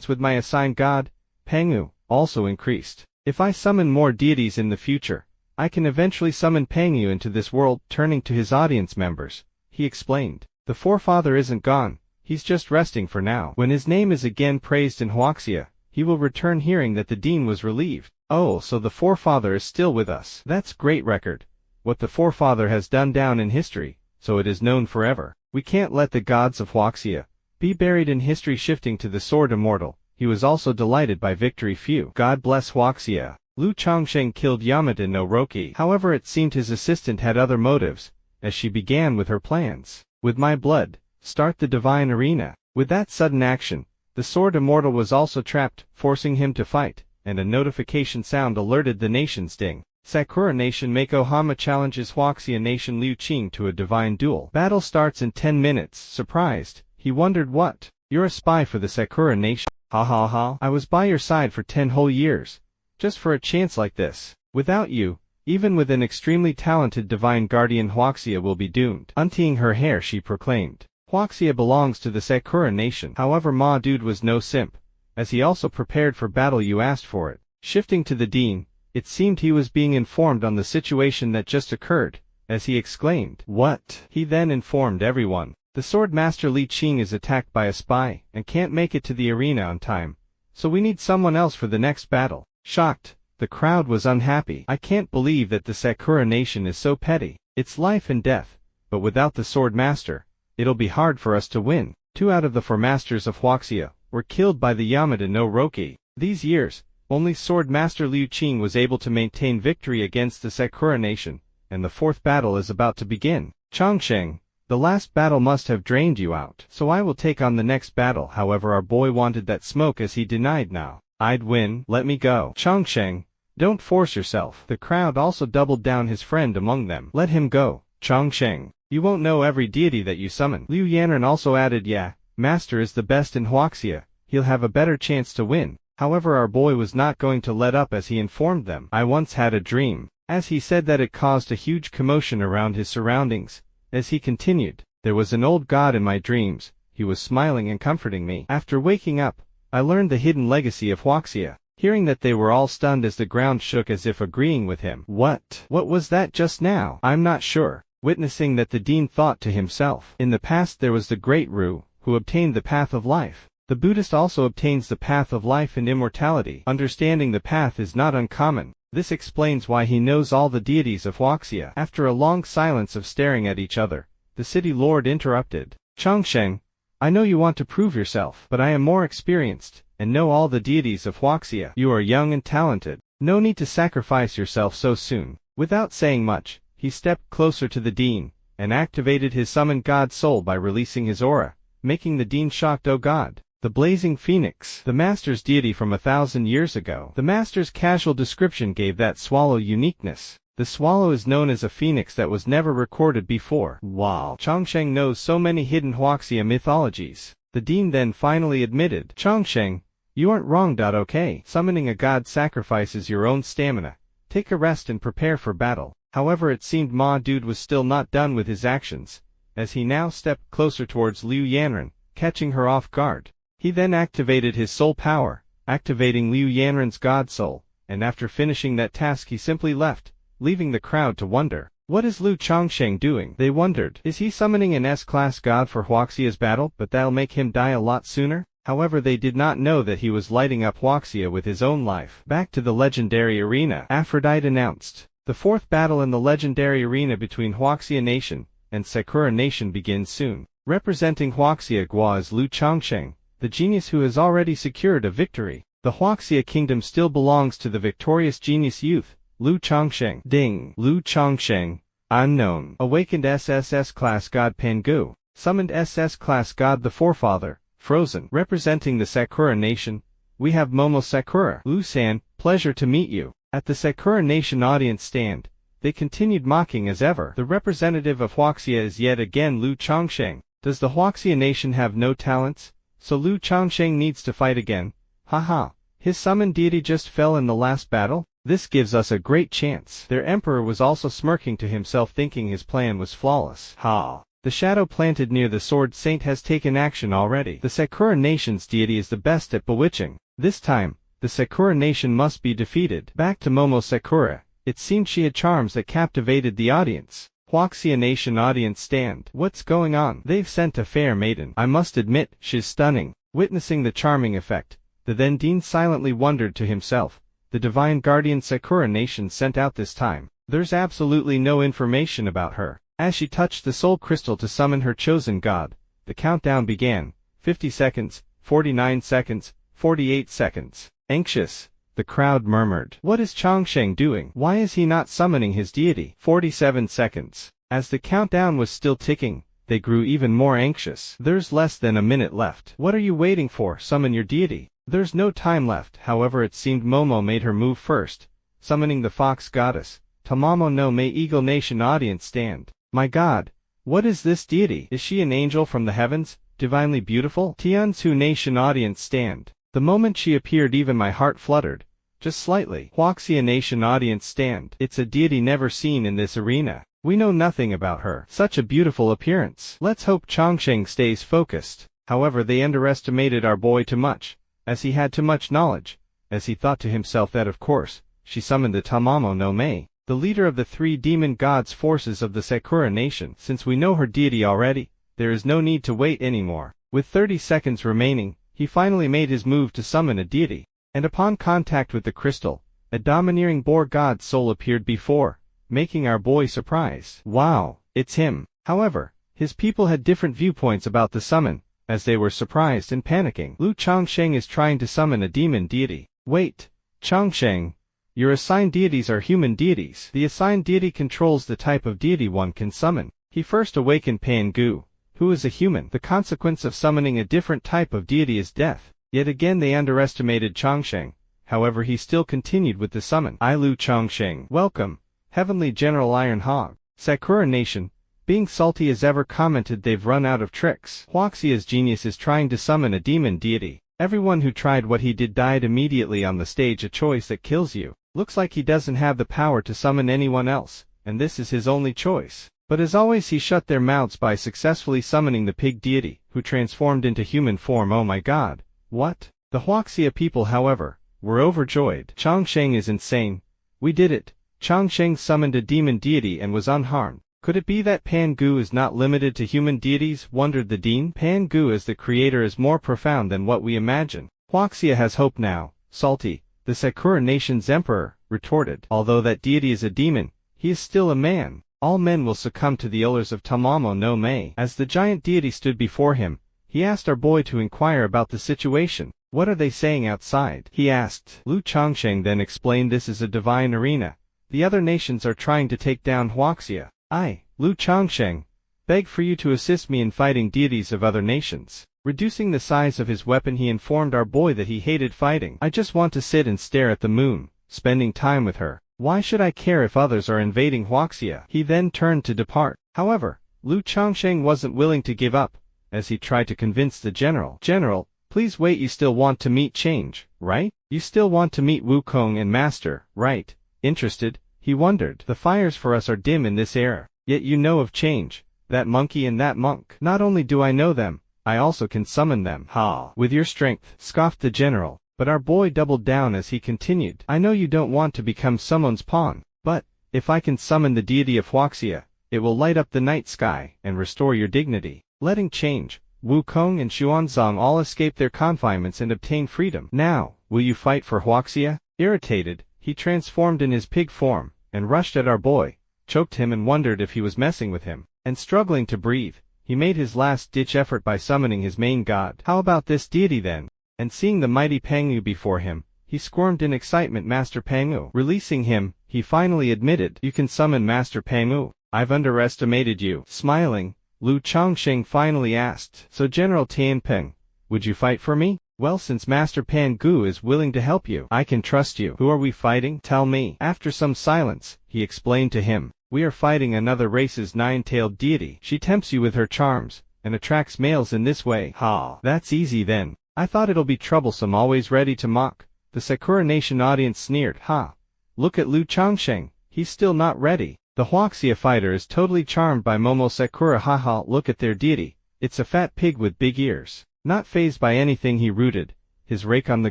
with my assigned god, Pengu, also increased. If I summon more deities in the future, I can eventually summon Pengu into this world. Turning to his audience members, he explained. The forefather isn't gone, he's just resting for now. When his name is again praised in Huaxia, he will return hearing that the dean was relieved. Oh, so the forefather is still with us. That's great record. What the forefather has done down in history, so it is known forever. We can't let the gods of Huaxia be buried in history. Shifting to the sword immortal, he was also delighted by victory. Phew. God bless Huaxia. Lu Chongsheng killed Yamada no Roki. However, it seemed his assistant had other motives, as she began with her plans. With my blood, start the divine arena. With that sudden action, the sword immortal was also trapped, forcing him to fight, and a notification sound alerted the nation's ding. Sakura Nation Mako Hama challenges Huaxia Nation Liu Qing to a divine duel. Battle starts in 10 minutes. Surprised, he wondered what? You're a spy for the Sakura Nation. Ha ha ha. I was by your side for 10 whole years, just for a chance like this. Without you, even with an extremely talented divine guardian, Huaxia will be doomed. Untying her hair, she proclaimed. Huaxia belongs to the Sakura Nation. However, Ma Dude was no simp, as he also prepared for battle. You asked for it. Shifting to the dean, it seemed he was being informed on the situation that just occurred, as he exclaimed, "What?" He then informed everyone. The sword master Li Qing is attacked by a spy, and can't make it to the arena on time, so we need someone else for the next battle. Shocked, the crowd was unhappy. I can't believe that the Sakura Nation is so petty. It's life and death, but without the sword master, it'll be hard for us to win. 2 out of the 4 masters of Huaxia were killed by the Yamada no Roki. These years, only sword master Liu Qing was able to maintain victory against the Sakura Nation, and the 4th battle is about to begin. Chongsheng, the last battle must have drained you out, so I will take on the next battle. However, our boy wanted that smoke, as he denied. Now I'd win. Let me go. Chongsheng, don't force yourself. The crowd also doubled down, his friend among them. Let him go, Chongsheng. You won't know every deity that you summon. Liu Yanran also added, yeah, master is the best in Huaxia. He'll have a better chance to win. However, our boy was not going to let up, as he informed them. I once had a dream. As he said that, it caused a huge commotion around his surroundings. As he continued, there was an old god in my dreams. He was smiling and comforting me. After waking up, I learned the hidden legacy of Huaxia. Hearing that, they were all stunned as the ground shook, as if agreeing with him. What was that just now? I'm not sure. Witnessing that, the dean thought to himself. In the past there was the great Ru, who obtained the path of life. The Buddhist also obtains the path of life and immortality. Understanding the path is not uncommon. This explains why he knows all the deities of Huaxia. After a long silence of staring at each other, the city lord interrupted. Chongsheng, I know you want to prove yourself, but I am more experienced, and know all the deities of Huaxia. You are young and talented. No need to sacrifice yourself so soon. Without saying much, he stepped closer to the dean, and activated his summoned god soul by releasing his aura, making the dean shocked. Oh God! The blazing phoenix, the master's deity from 1,000 years ago. The master's casual description gave that swallow uniqueness. The swallow is known as a phoenix that was never recorded before. Wow! Chongsheng knows so many hidden Huaxia mythologies. The dean then finally admitted, Chongsheng, you aren't wrong. Okay. Summoning a god sacrifices your own stamina. Take a rest and prepare for battle. However, it seemed Ma Dude was still not done with his actions, as he now stepped closer towards Liu Yanran, catching her off guard. He then activated his soul power, activating Liu Yanran's god soul, and after finishing that task he simply left, leaving the crowd to wonder. What is Lu Chongsheng doing? They wondered. Is he summoning an S-class god for Huaxia's battle, but that'll make him die a lot sooner? However, they did not know that he was lighting up Huaxia with his own life. Back to the legendary arena, Aphrodite announced. The 4th battle in the legendary arena between Huaxia Nation and Sakura Nation begins soon. Representing Huaxia Gua is Lu Chongsheng, the genius who has already secured a victory. The Huaxia kingdom still belongs to the victorious genius youth, Lu Chongsheng. Ding! Lu Chongsheng, unknown. Awakened SSS-class god Pangu. Summoned SS-class god the Forefather, Frozen. Representing the Sakura Nation, we have Momo Sakura. Lu-san, pleasure to meet you. At the Sakura Nation audience stand, they continued mocking as ever. The representative of Huaxia is yet again Lu Chongsheng. Does the Huaxia Nation have no talents? So Lu Chongsheng needs to fight again. Haha, his summoned deity just fell in the last battle? This gives us a great chance. Their emperor was also smirking to himself, thinking his plan was flawless. Ha! The shadow planted near the sword saint has taken action already. The Sakura Nation's deity is the best at bewitching. This time, the Sakura Nation must be defeated. Back to Momo Sakura, it seemed she had charms that captivated the audience. Huaxia Nation audience stand. What's going on? They've sent a fair maiden. I must admit, she's stunning. Witnessing the charming effect, the then Dean silently wondered to himself, the divine guardian Sakura Nation sent out this time. There's absolutely no information about her. As she touched the soul crystal to summon her chosen god, the countdown began. 50 seconds, 49 seconds, 48 seconds. Anxious, the crowd murmured. What is Changsheng doing? Why is he not summoning his deity? 47 seconds. As the countdown was still ticking, they grew even more anxious. There's less than a minute left. What are you waiting for? Summon your deity. There's no time left. However, it seemed Momo made her move first, summoning the fox goddess. Tamamo no Mae Eagle Nation audience stand. My god, what is this deity? Is she an angel from the heavens, divinely beautiful? Tianzu Nation audience stand. The moment she appeared, even my heart fluttered, just slightly. Huaxia Nation audience stand. It's a deity never seen in this arena. We know nothing about her. Such a beautiful appearance. Let's hope Changsheng stays focused. However, they underestimated our boy too much, as he had too much knowledge, as he thought to himself that of course, she summoned the Tamamo no Mae, the leader of the 3 demon gods forces of the Sakura Nation. Since we know her deity already, there is no need to wait anymore. With 30 seconds remaining, he finally made his move to summon a deity, and upon contact with the crystal, a domineering boar god's soul appeared before, making our boy surprised. Wow, it's him. However, his people had different viewpoints about the summon, as they were surprised and panicking. Lu Changsheng is trying to summon a demon deity. Wait, Changsheng, your assigned deities are human deities. The assigned deity controls the type of deity one can summon. He first awakened Pangu, who is a human. The consequence of summoning a different type of deity is death. Yet again they underestimated Changsheng. However, he still continued with the summon. I Lu Changsheng. Welcome, Heavenly General Iron Hog. Sakura Nation, being salty as ever, commented they've run out of tricks. Huaxia's genius is trying to summon a demon deity. Everyone who tried what he did died immediately on the stage, a choice that kills you. Looks like he doesn't have the power to summon anyone else, and this is his only choice. But as always, he shut their mouths by successfully summoning the pig deity, who transformed into human form. Oh my god. What? The Huaxia people, however, were overjoyed. Changsheng is insane. We did it. Changsheng summoned a demon deity and was unharmed. Could it be that Pangu is not limited to human deities? Wondered the dean. Pangu as the creator is more profound than what we imagine. Huaxia has hope now. Salty, the Sakura Nation's emperor, retorted. Although that deity is a demon, he is still a man. All men will succumb to the illness of Tamamo no Mae. As the giant deity stood before him, he asked our boy to inquire about the situation. What are they saying outside? He asked. Lu Changsheng then explained this is a divine arena. The other nations are trying to take down Huaxia. I, Lu Changsheng, beg for you to assist me in fighting deities of other nations. Reducing the size of his weapon, he informed our boy that he hated fighting. I just want to sit and stare at the moon, spending time with her. Why should I care if others are invading Huaxia? He then turned to depart. However, Lu Changsheng wasn't willing to give up, as he tried to convince the general. General, please wait, you still want to meet Change, right? You still want to meet Wukong and Master, right? Interested? He wondered. The fires for us are dim in this era. Yet you know of Change, that monkey and that monk. Not only do I know them, I also can summon them. Ha! With your strength, scoffed the general. But our boy doubled down as he continued. I know you don't want to become someone's pawn, but, if I can summon the deity of Huaxia, it will light up the night sky and restore your dignity. Letting Change, Wukong and Xuanzang all escape their confinements and obtain freedom. Now, will you fight for Huaxia? Irritated, he transformed in his pig form, and rushed at our boy, choked him and wondered if he was messing with him. And struggling to breathe, he made his last-ditch effort by summoning his main god. How about this deity then? And seeing the mighty Pangu before him, he squirmed in excitement. Master Pangu. Releasing him, he finally admitted, you can summon Master Pangu. I've underestimated you. Smiling, Lu Changsheng finally asked, so General Tianping, would you fight for me? Well, since Master Pangu is willing to help you, I can trust you. Who are we fighting? Tell me. After some silence, he explained to him, we are fighting another race's nine-tailed deity. She tempts you with her charms, and attracts males in this way. Ha! That's easy then. I thought it'll be troublesome, always ready to mock. The Sakura Nation audience sneered. Ha! Look at Lu Changsheng, he's still not ready. The Huaxia fighter is totally charmed by Momo Sakura. Haha, look at their deity. It's a fat pig with big ears. Not fazed by anything, he rooted his rake on the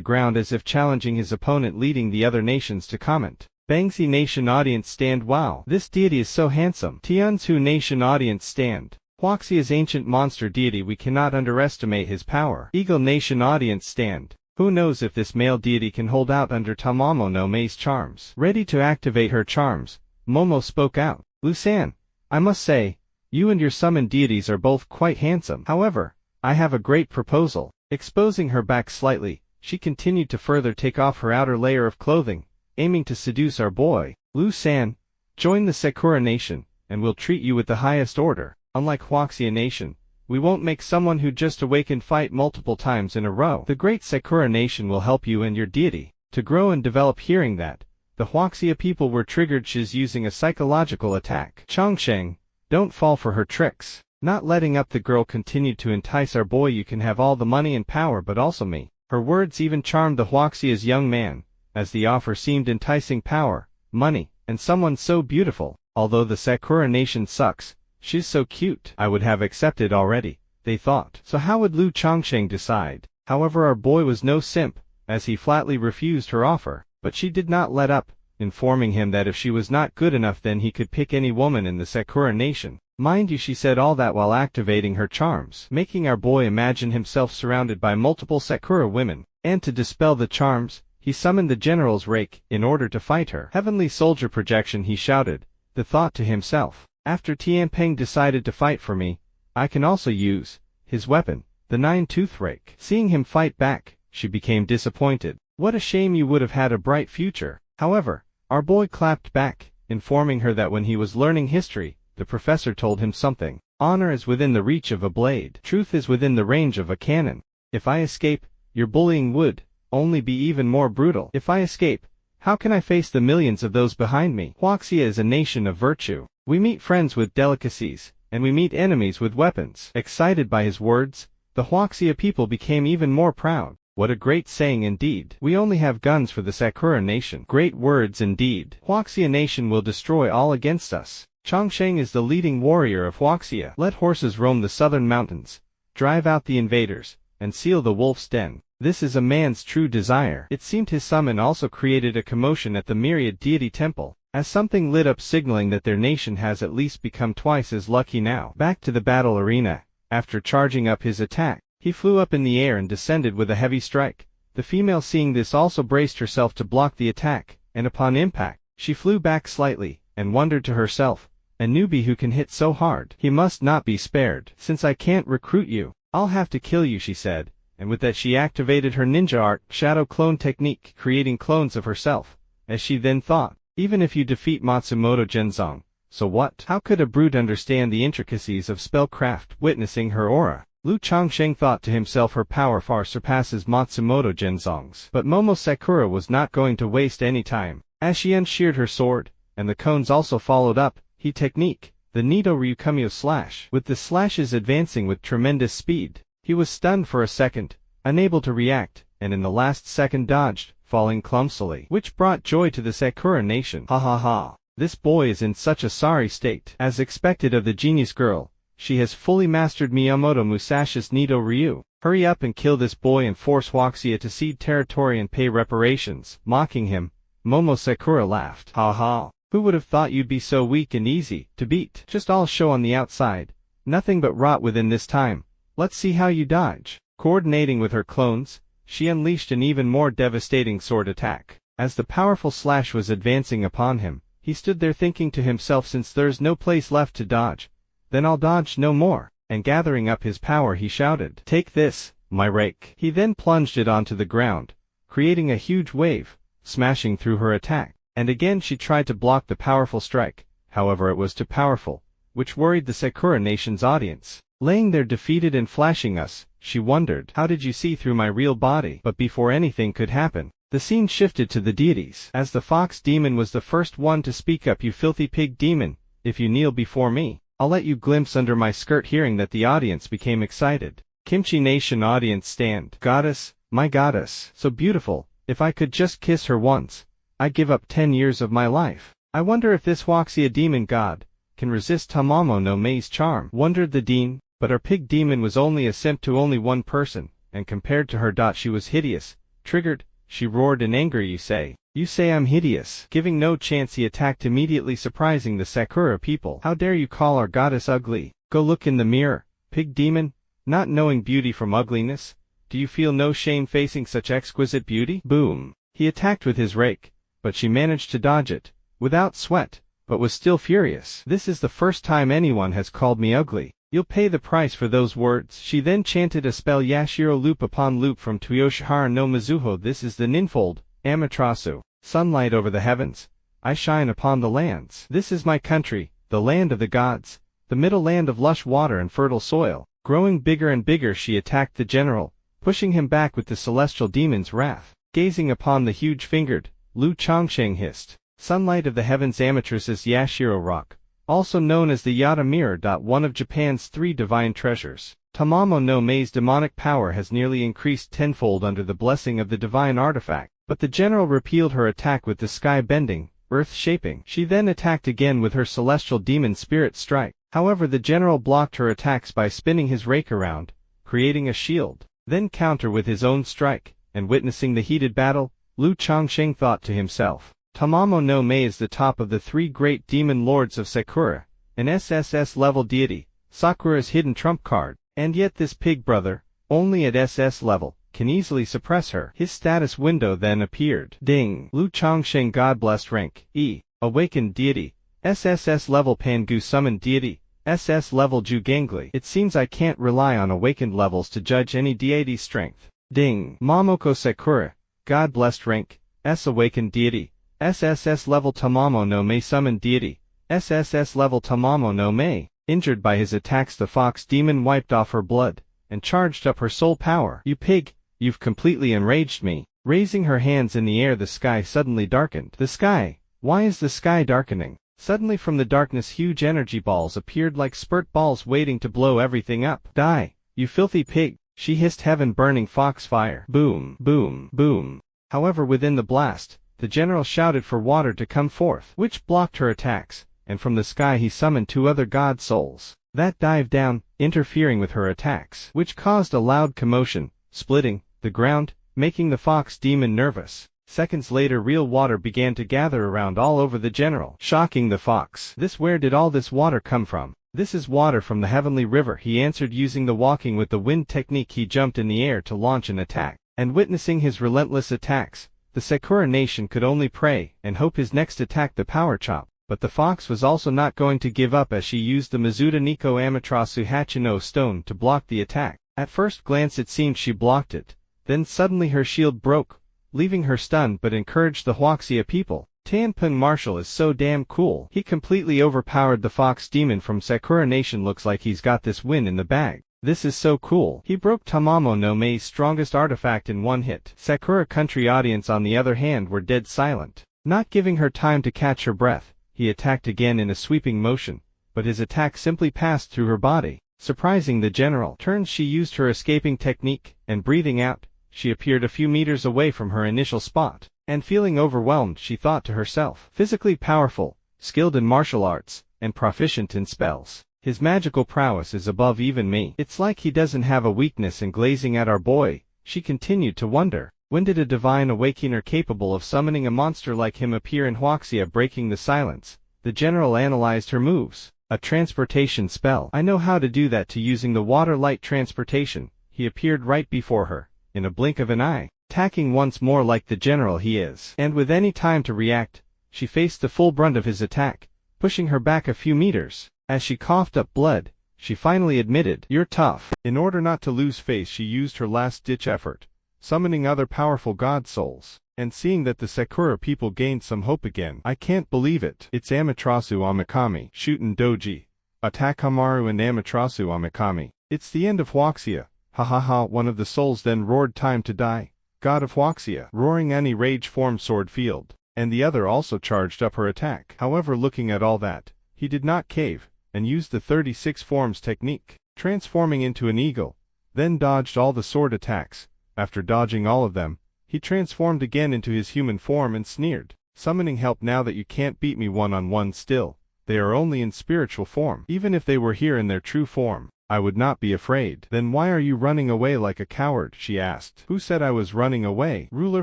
ground as if challenging his opponent, leading the other nations to comment. Bangsi Nation audience stand. Wow, this deity is so handsome. Tianzu Nation audience stand. Huaxia's ancient monster deity, we cannot underestimate his power. Eagle Nation audience stand. Who knows if this male deity can hold out under Tamamo no Mei's charms. Ready to activate her charms, Momo spoke out. Lusan, I must say, you and your summoned deities are both quite handsome. However, I have a great proposal. Exposing her back slightly, she continued to further take off her outer layer of clothing, aiming to seduce our boy. Lusan, join the Sakura Nation, and we'll treat you with the highest order. Unlike Huaxia Nation, we won't make someone who just awakened fight multiple times in a row. The great Sakura Nation will help you and your deity to grow and develop. Hearing that, the Huaxia people were triggered. She's using a psychological attack. Chongsheng, don't fall for her tricks. Not letting up, the girl continued to entice our boy. You can have all the money and power, but also me. Her words even charmed the Huaxia's young man, as the offer seemed enticing. Power, money, and someone so beautiful. Although the Sakura Nation sucks, she's so cute. I would have accepted already, they thought. So how would Lu Chongsheng decide? However, our boy was no simp, as he flatly refused her offer. But she did not let up, informing him that if she was not good enough, then he could pick any woman in the Sakura Nation. Mind you, she said all that while activating her charms, making our boy imagine himself surrounded by multiple Sakura women. And to dispel the charms, he summoned the general's rake in order to fight her. Heavenly soldier projection, he shouted, the thought to himself. After Tianpeng decided to fight for me, I can also use his weapon, the 9-tooth rake. Seeing him fight back, she became disappointed. What a shame, you would have had a bright future. However, our boy clapped back, informing her that when he was learning history, the professor told him something. Honor is within the reach of a blade. Truth is within the range of a cannon. If I escape, your bullying would only be even more brutal. If I escape, how can I face the millions of those behind me? Huaxia is a nation of virtue. We meet friends with delicacies, and we meet enemies with weapons. Excited by his words, the Huaxia people became even more proud. What a great saying indeed. We only have guns for the Sakura Nation. Great words indeed. Huaxia Nation will destroy all against us. Chongsheng is the leading warrior of Huaxia. Let horses roam the southern mountains, drive out the invaders, and seal the wolf's den. This is a man's true desire. It seemed his summon also created a commotion at the Myriad Deity Temple, as something lit up, signaling that their nation has at least become twice as lucky now. Back to the battle arena, after charging up his attack, he flew up in the air and descended with a heavy strike. The female, seeing this, also braced herself to block the attack, and upon impact, she flew back slightly, and wondered to herself, a newbie who can hit so hard. He must not be spared. Since I can't recruit you, I'll have to kill you, she said, and with that she activated her ninja art, shadow clone technique, creating clones of herself, as she then thought, even if you defeat Matsumoto Genzong, so what? How could a brute understand the intricacies of spellcraft? Witnessing her aura, Lu Chongsheng thought to himself, her power far surpasses Matsumoto Genzong's. But Momo Sakura was not going to waste any time. As she unsheared her sword, and the cones also followed up, he technique, the Nito Ryukumyo slash. With the slashes advancing with tremendous speed, he was stunned for a second, unable to react, and in the last second dodged, falling clumsily, which brought joy to the Sakura Nation. Ha ha ha. This boy is in such a sorry state. As expected of the genius girl, she has fully mastered Miyamoto Musashi's Nito Ryu. Hurry up and kill this boy and force Huaxia to cede territory and pay reparations. Mocking him, Momo Sakura laughed. Ha ha. Who would have thought you'd be so weak and easy to beat? Just all show on the outside, nothing but rot within this time. Let's see how you dodge. Coordinating with her clones, she unleashed an even more devastating sword attack. As the powerful slash was advancing upon him, he stood there thinking to himself, since there's no place left to dodge, then I'll dodge no more. And gathering up his power, he shouted, take this, my rake. He then plunged it onto the ground, creating a huge wave, smashing through her attack. And again she tried to block the powerful strike, however it was too powerful, which worried the Sakura Nation's audience. Laying there defeated and flashing us, she wondered, how did you see through my real body? But before anything could happen, the scene shifted to the deities. As the fox demon was the first one to speak up, you filthy pig demon, if you kneel before me, I'll let you glimpse under my skirt. Hearing that, the audience became excited. Kimchi Nation audience stand. Goddess, my goddess, so beautiful, if I could just kiss her once, I'd give up 10 years of my life. I wonder if this Huaxia demon god can resist Tamamo no Mei's charm, wondered the dean, but our pig demon was only a simp to only one person, and compared to her, she was hideous. Triggered, she roared in anger, you say. You say I'm hideous. Giving no chance, he attacked immediately, surprising the Sakura people. How dare you call our goddess ugly? Go look in the mirror, pig demon. Not knowing beauty from ugliness? Do you feel no shame facing such exquisite beauty? Boom. He attacked with his rake, but she managed to dodge it, without sweat, but was still furious. This is the first time anyone has called me ugly. You'll pay the price for those words. She then chanted a spell, Yashiro, loop upon loop from Toyoshihara no Mizuho. This is the ninfold, Amaterasu. Sunlight over the heavens, I shine upon the lands. This is my country, the land of the gods, the middle land of lush water and fertile soil. Growing bigger and bigger, she attacked the general, pushing him back with the celestial demon's wrath. Gazing upon the huge-fingered, Lu Chongsheng hissed, sunlight of the heavens, Amaterasus Yashiro rock, also known as the Yada Mirror. One of Japan's 3 divine treasures. Tamamo no Mei's demonic power has nearly increased tenfold under the blessing of the divine artifact, but the general repealed her attack with the sky-bending, earth-shaping. She then attacked again with her celestial demon spirit strike. However, the general blocked her attacks by spinning his rake around, creating a shield, then counter with his own strike, and witnessing the heated battle, Lu Chongsheng thought to himself, Tamamo no Mei is the top of the 3 great demon lords of Sakura, an SSS-level deity, Sakura's hidden trump card, and yet this pig brother, only at SS level, can easily suppress her. His status window then appeared. Ding! Lu Chongsheng, God-blessed rank, E, awakened deity, SSS-level Pangu summoned deity, SS level Ju Gangli. It seems I can't rely on awakened levels to judge any deity's strength. Ding! Momoko Sakura, God-blessed rank, S awakened deity, SSS level Tamamo no Mei summoned deity, SSS level Tamamo no Mei. Injured by his attacks, the fox demon wiped off her blood, and charged up her soul power. You pig, you've completely enraged me. Raising her hands in the air, the sky suddenly darkened. The sky? Why is the sky darkening? Suddenly from the darkness huge energy balls appeared like spurt balls waiting to blow everything up. Die, you filthy pig, she hissed, heaven burning fox fire. Boom, boom, boom. However, within the blast, the general shouted for water to come forth, which blocked her attacks, and from the sky he summoned 2 other god souls that dived down, interfering with her attacks, which caused a loud commotion, splitting the ground, making the fox demon nervous. Seconds later, real water began to gather around all over the general, shocking the fox. Where did all this water come from? This is water from the heavenly river, he answered. Using the walking with the wind technique, he jumped in the air to launch an attack, and witnessing his relentless attacks, the Sakura nation could only pray and hope his next attack, the power chop. But the fox was also not going to give up, as she used the Mizuta Nikko Amaterasu Hachino stone to block the attack. At first glance it seemed she blocked it, then suddenly her shield broke, leaving her stunned, but encouraged the Huaxia people. Tanpeng Marshal is so damn cool. He completely overpowered the fox demon from Sakura Nation. Looks like he's got this win in the bag. This is so cool. He broke Tamamo no Mei's strongest artifact in one hit. Sakura country audience on the other hand were dead silent. Not giving her time to catch her breath, he attacked again in a sweeping motion, but his attack simply passed through her body, surprising the general. Turns, she used her escaping technique, and breathing out, she appeared a few meters away from her initial spot, and feeling overwhelmed, she thought to herself, physically powerful, skilled in martial arts, and proficient in spells. His magical prowess is above even me. It's like he doesn't have a weakness. And glazing at our boy, she continued to wonder, when did a divine awakener capable of summoning a monster like him appear in Huaxia? Breaking the silence, the general analyzed her moves. A transportation spell. I know how to do that too. Using the water light transportation, he appeared right before her, in a blink of an eye, attacking once more like the general he is. And with any time to react, she faced the full brunt of his attack, pushing her back a few meters. As she coughed up blood, she finally admitted, "You're tough." In order not to lose face, she used her last-ditch effort, summoning other powerful god souls, and seeing that the Sakura people gained some hope again. I can't believe it. It's Amaterasu Amikami, Shuten Doji, attack Hamaru and Amaterasu Amikami. It's the end of Huaxia. Ha ha ha. One of the souls then roared, "Time to die, god of Huaxia." Roaring Ani rage formed sword field, and the other also charged up her attack. However, looking at all that, he did not cave, and used the 36 forms technique, transforming into an eagle, then dodged all the sword attacks. After dodging all of them, he transformed again into his human form and sneered, "Summoning help now that you can't beat me one-on-one still. They are only in spiritual form. Even if they were here in their true form, I would not be afraid." "Then why are you running away like a coward?" she asked. "Who said I was running away?" "Ruler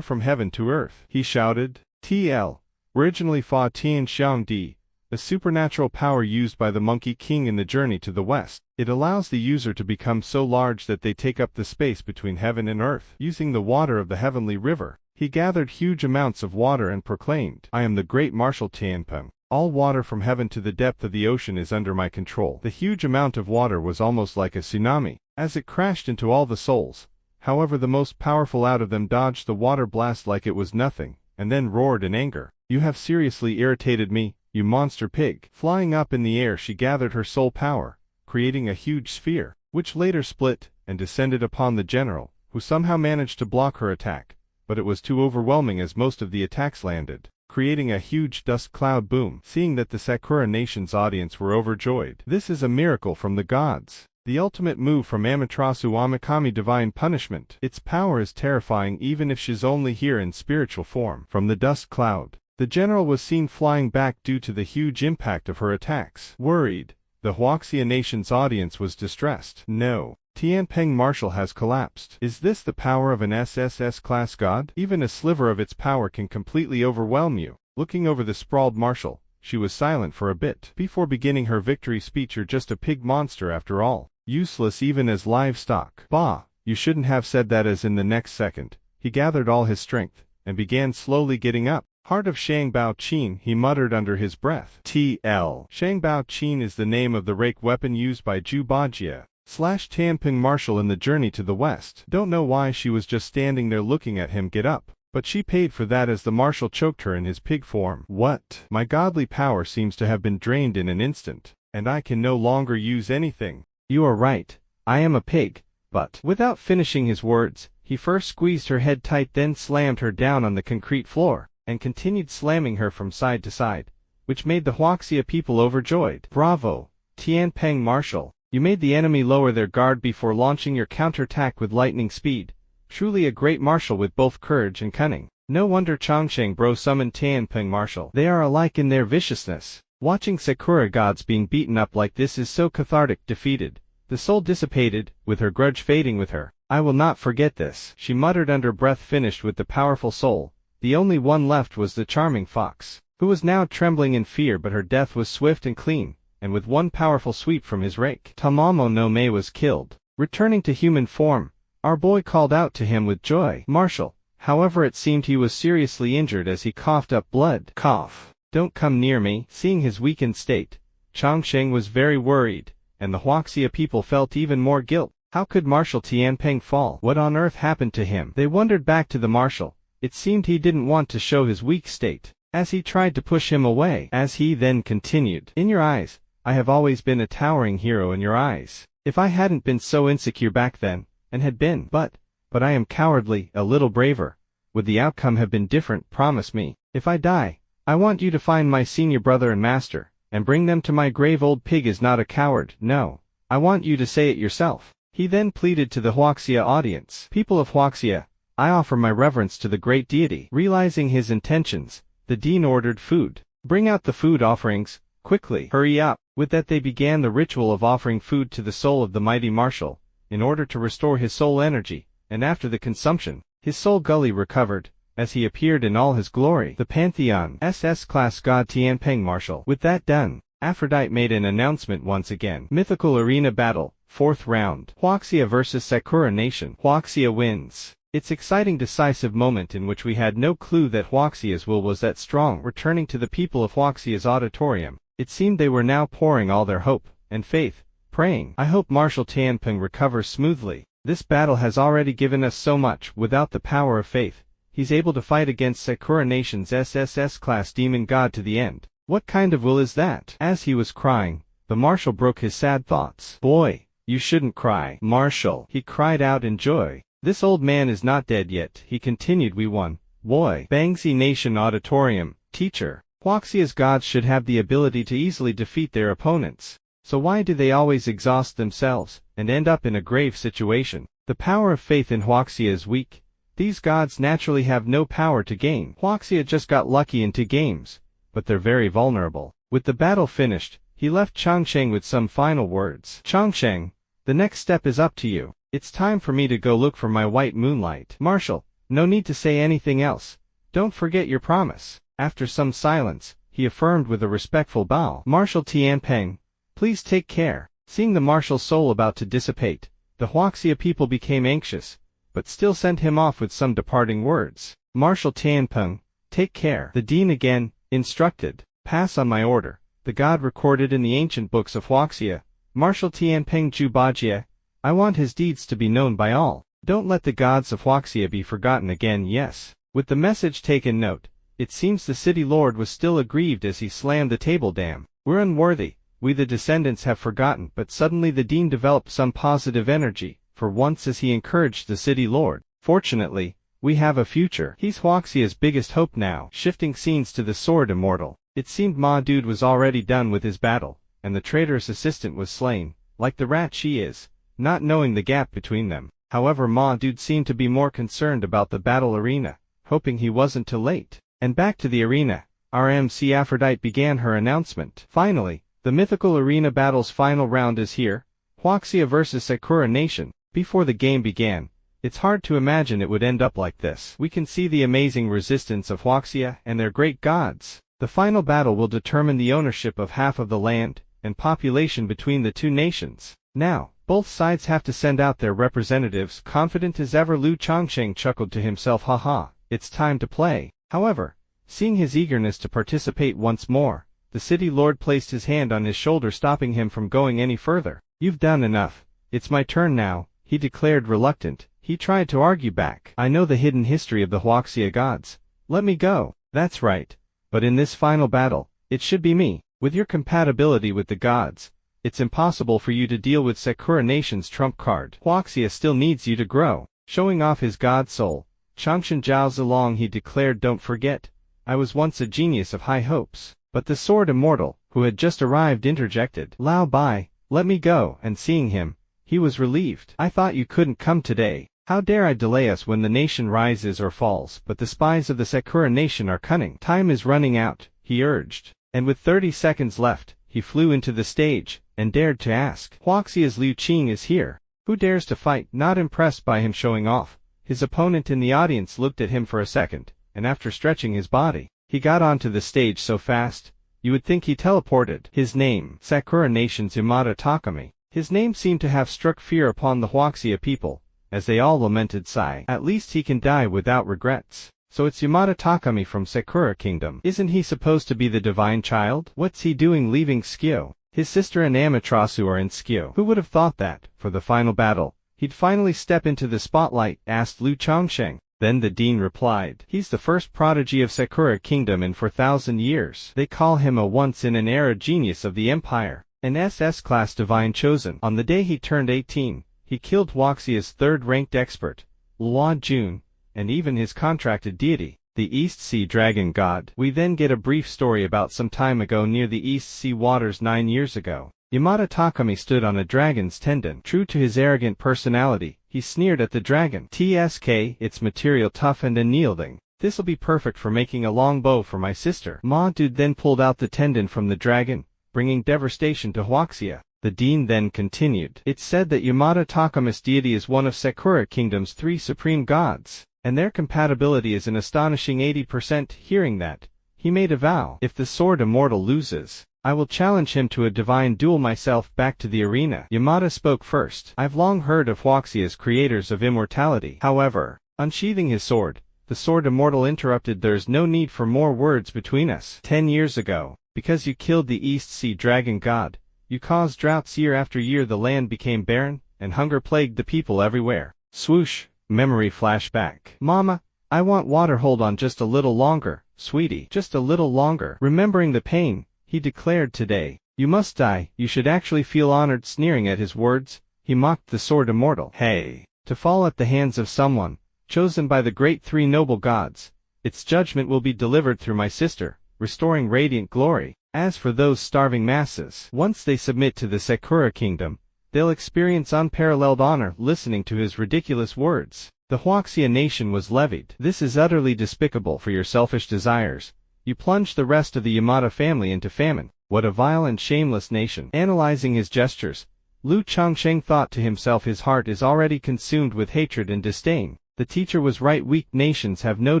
from heaven to earth," he shouted. TL. Originally Fa Tian Xiang Di, a supernatural power used by the Monkey King in the journey to the west. It allows the user to become so large that they take up the space between heaven and earth. Using the water of the heavenly river, he gathered huge amounts of water and proclaimed, "I am the great Marshal Tianpeng. All water from heaven to the depth of the ocean is under my control." The huge amount of water was almost like a tsunami, as it crashed into all the souls. However, the most powerful out of them dodged the water blast like it was nothing, and then roared in anger, "You have seriously irritated me, you monster pig." Flying up in the air, she gathered her soul power, creating a huge sphere, which later split and descended upon the general, who somehow managed to block her attack, but it was too overwhelming as most of the attacks landed, creating a huge dust cloud boom. Seeing that, the Sakura Nation's audience were overjoyed. This is a miracle from the gods. The ultimate move from Amaterasu Amikami, Divine Punishment. Its power is terrifying even if she's only here in spiritual form. From the dust cloud, the general was seen flying back due to the huge impact of her attacks. Worried, the Huaxia Nation's audience was distressed. No, Tianpeng Marshal has collapsed. Is this the power of an SSS class god? Even a sliver of its power can completely overwhelm you. Looking over the sprawled marshal, she was silent for a bit before beginning her victory speech. "You're just a pig monster after all. Useless even as livestock." "Bah, you shouldn't have said that." As in the next second, he gathered all his strength and began slowly getting up. "Heart of Shangbao Qin," he muttered under his breath. TL. Shangbao Qin is the name of the rake weapon used by Zhu Bajie / Tianpeng Marshal in the journey to the west. Don't know why she was just standing there looking at him get up, but she paid for that as the marshal choked her in his pig form. "What? My godly power seems to have been drained in an instant, and I can no longer use anything." "You are right, I am a pig, but..." Without finishing his words, he first squeezed her head tight, then slammed her down on the concrete floor, and continued slamming her from side to side, which made the Huaxia people overjoyed. "Bravo, Tianpeng Marshal. You made the enemy lower their guard before launching your counterattack with lightning speed. Truly a great marshal with both courage and cunning. No wonder Chongsheng Bro summoned Tianpeng Marshal. They are alike in their viciousness. Watching Sakura gods being beaten up like this is so cathartic." Defeated, the soul dissipated, with her grudge fading with her. "I will not forget this," she muttered under breath. Finished with the powerful soul, the only one left was the charming fox, who was now trembling in fear, but her death was swift and clean, and with one powerful sweep from his rake, Tamamo no Mei was killed. Returning to human form, our boy called out to him with joy, "Marshal." However, it seemed he was seriously injured as he coughed up blood. Cough. "Don't come near me." Seeing his weakened state, Chongsheng was very worried, and the Huaxia people felt even more guilt. How could Marshal Tianpeng fall? What on earth happened to him? They wondered back to the marshal. It seemed he didn't want to show his weak state, as he tried to push him away. As he then continued, "In your eyes, I have always been a towering hero in your eyes. If I hadn't been so insecure back then, and had been, but I am cowardly, a little braver, would the outcome have been different? Promise me. If I die, I want you to find my senior brother and master, and bring them to my grave." Old pig is not a coward. No, I want you to say it yourself. He then pleaded to the Huaxia audience. "People of Huaxia, I offer my reverence to the great deity." Realizing his intentions, the dean ordered food. "Bring out the food offerings, quickly. Hurry up." With that, they began the ritual of offering food to the soul of the mighty marshal, in order to restore his soul energy, and after the consumption, his soul gully recovered, as he appeared in all his glory. The Pantheon SS class god Tianpeng Marshal. With that done, Aphrodite made an announcement once again. Mythical Arena Battle, 4th round. Huaxia vs Sakura Nation. Huaxia wins. It's exciting decisive moment in which we had no clue that Huaxia's will was that strong. Returning to the people of Huaxia's auditorium, it seemed they were now pouring all their hope and faith, praying, "I hope Marshal Tianpeng recovers smoothly. This battle has already given us so much. Without the power of faith, he's able to fight against Sakura Nation's SSS class demon god to the end. What kind of will is that?" As he was crying, the marshal broke his sad thoughts. "Boy, you shouldn't cry, Marshal," he cried out in joy. "This old man is not dead yet," he continued. "We won, boy." Bangzi Nation Auditorium. Teacher, Huaxia's gods should have the ability to easily defeat their opponents. So why do they always exhaust themselves, and end up in a grave situation? The power of faith in Huaxia is weak. These gods naturally have no power to gain. Huaxia just got lucky in 2 games, but they're very vulnerable. With the battle finished, he left Chongsheng with some final words. "Chongsheng, the next step is up to you. It's time for me to go look for my white moonlight." "Marshal, no need to say anything else. Don't forget your promise. After some silence, he affirmed with a respectful bow. Marshal Tianpeng, please take care. Seeing the marshal's soul about to dissipate, the Huaxia people became anxious, but still sent him off with some departing words. Marshal Tianpeng, take care. The dean again instructed. Pass on my order. The god recorded in the ancient books of Huaxia, Marshal Tianpeng Zhubajie, I want his deeds to be known by all. Don't let the gods of Huaxia be forgotten again. Yes. With the message taken note, it seems the city lord was still aggrieved as he slammed the table. Damn. We're unworthy. We the descendants have forgotten. But suddenly the dean developed some positive energy, for once, as he encouraged the city lord. Fortunately, we have a future. He's Huaxia's biggest hope now. Shifting scenes to the Sword Immortal. It seemed Ma Dude was already done with his battle, and the traitorous assistant was slain, like the rat she is, not knowing the gap between them. However, Ma Dude seemed to be more concerned about the battle arena, hoping he wasn't too late. And back to the arena, RMC Aphrodite began her announcement. Finally, the mythical arena battle's final round is here, Huaxia vs Sakura Nation. Before the game began, it's hard to imagine it would end up like this. We can see the amazing resistance of Huaxia and their great gods. The final battle will determine the ownership of half of the land and population between the two nations. Now, both sides have to send out their representatives. Confident as ever, Lu Chongsheng chuckled to himself. Haha, it's time to play. However, seeing his eagerness to participate once more, the city lord placed his hand on his shoulder, stopping him from going any further. You've done enough. It's my turn now, he declared, reluctant. He tried to argue back. I know the hidden history of the Huaxia gods. Let me go. That's right. But in this final battle, it should be me. With your compatibility with the gods, it's impossible for you to deal with Sakura Nation's trump card. Huaxia still needs you to grow. Showing off his god soul, Changshan Zhao Zilong, he declared, don't forget, I was once a genius of high hopes. But the Sword Immortal, who had just arrived, interjected. Lao Bai, let me go. And seeing him, he was relieved. I thought you couldn't come today. How dare I delay us when the nation rises or falls? But the spies of the Sakura Nation are cunning. Time is running out, he urged. And with 30 seconds left, he flew into the stage, and dared to ask. Huaxia's Liu Qing is here. Who dares to fight? Not impressed by him showing off, his opponent in the audience looked at him for a second, and after stretching his body, he got onto the stage so fast, you would think he teleported. His name, Sakura Nation's Yamada Takami. His name seemed to have struck fear upon the Huaxia people, as they all lamented. Sigh. At least he can die without regrets. So it's Yamada Takami from Sakura Kingdom. Isn't he supposed to be the divine child? What's he doing leaving Skyo? His sister and Amaterasu are in Skyo. Who would have thought that, for the final battle, he'd finally step into the spotlight? Asked Lu Chongsheng. Then the dean replied. He's the first prodigy of Sakura Kingdom in 4,000 years. They call him a once-in-an-era genius of the empire. An SS-class divine chosen. On the day he turned 18, he killed Huaxia's third-ranked expert, Luo Jun, and even his contracted deity, the East Sea Dragon God. We then get a brief story about some time ago near the East Sea waters 9 years ago. Yamada Takami stood on a dragon's tendon. True to his arrogant personality, he sneered at the dragon. TSK, its material tough and unyielding. This'll be perfect for making a long bow for my sister. Ma Dude then pulled out the tendon from the dragon, bringing devastation to Huaxia. The dean then continued. It's said that Yamada Takami's deity is one of Sakura Kingdom's 3 supreme gods, and their compatibility is an astonishing 80%. Hearing that, he made a vow. If the Sword Immortal loses, I will challenge him to a divine duel myself. Back to the arena. Yamada spoke first. I've long heard of Huaxia's creators of immortality. However, unsheathing his sword, the Sword Immortal interrupted. There's no need for more words between us. 10 years ago, because you killed the East Sea Dragon God, you caused droughts year after year. The land became barren, and hunger plagued the people everywhere. Swoosh, memory flashback. Mama, I want water. Hold on just a little longer, sweetie. Just a little longer. Remembering the pain, he declared, today, you must die. You should actually feel honored. Sneering at his words, he mocked the Sword Immortal. Hey, to fall at the hands of someone chosen by the great 3 noble gods, its judgment will be delivered through my sister, restoring radiant glory. As for those starving masses, once they submit to the Sakura Kingdom, they'll experience unparalleled honor. Listening to his ridiculous words, the Huaxia Nation was levied. This is utterly despicable. For your selfish desires, you plunged the rest of the Yamada family into famine. What a vile and shameless nation. Analyzing his gestures, Lu Chongsheng thought to himself, his heart is already consumed with hatred and disdain. The teacher was right. Weak nations have no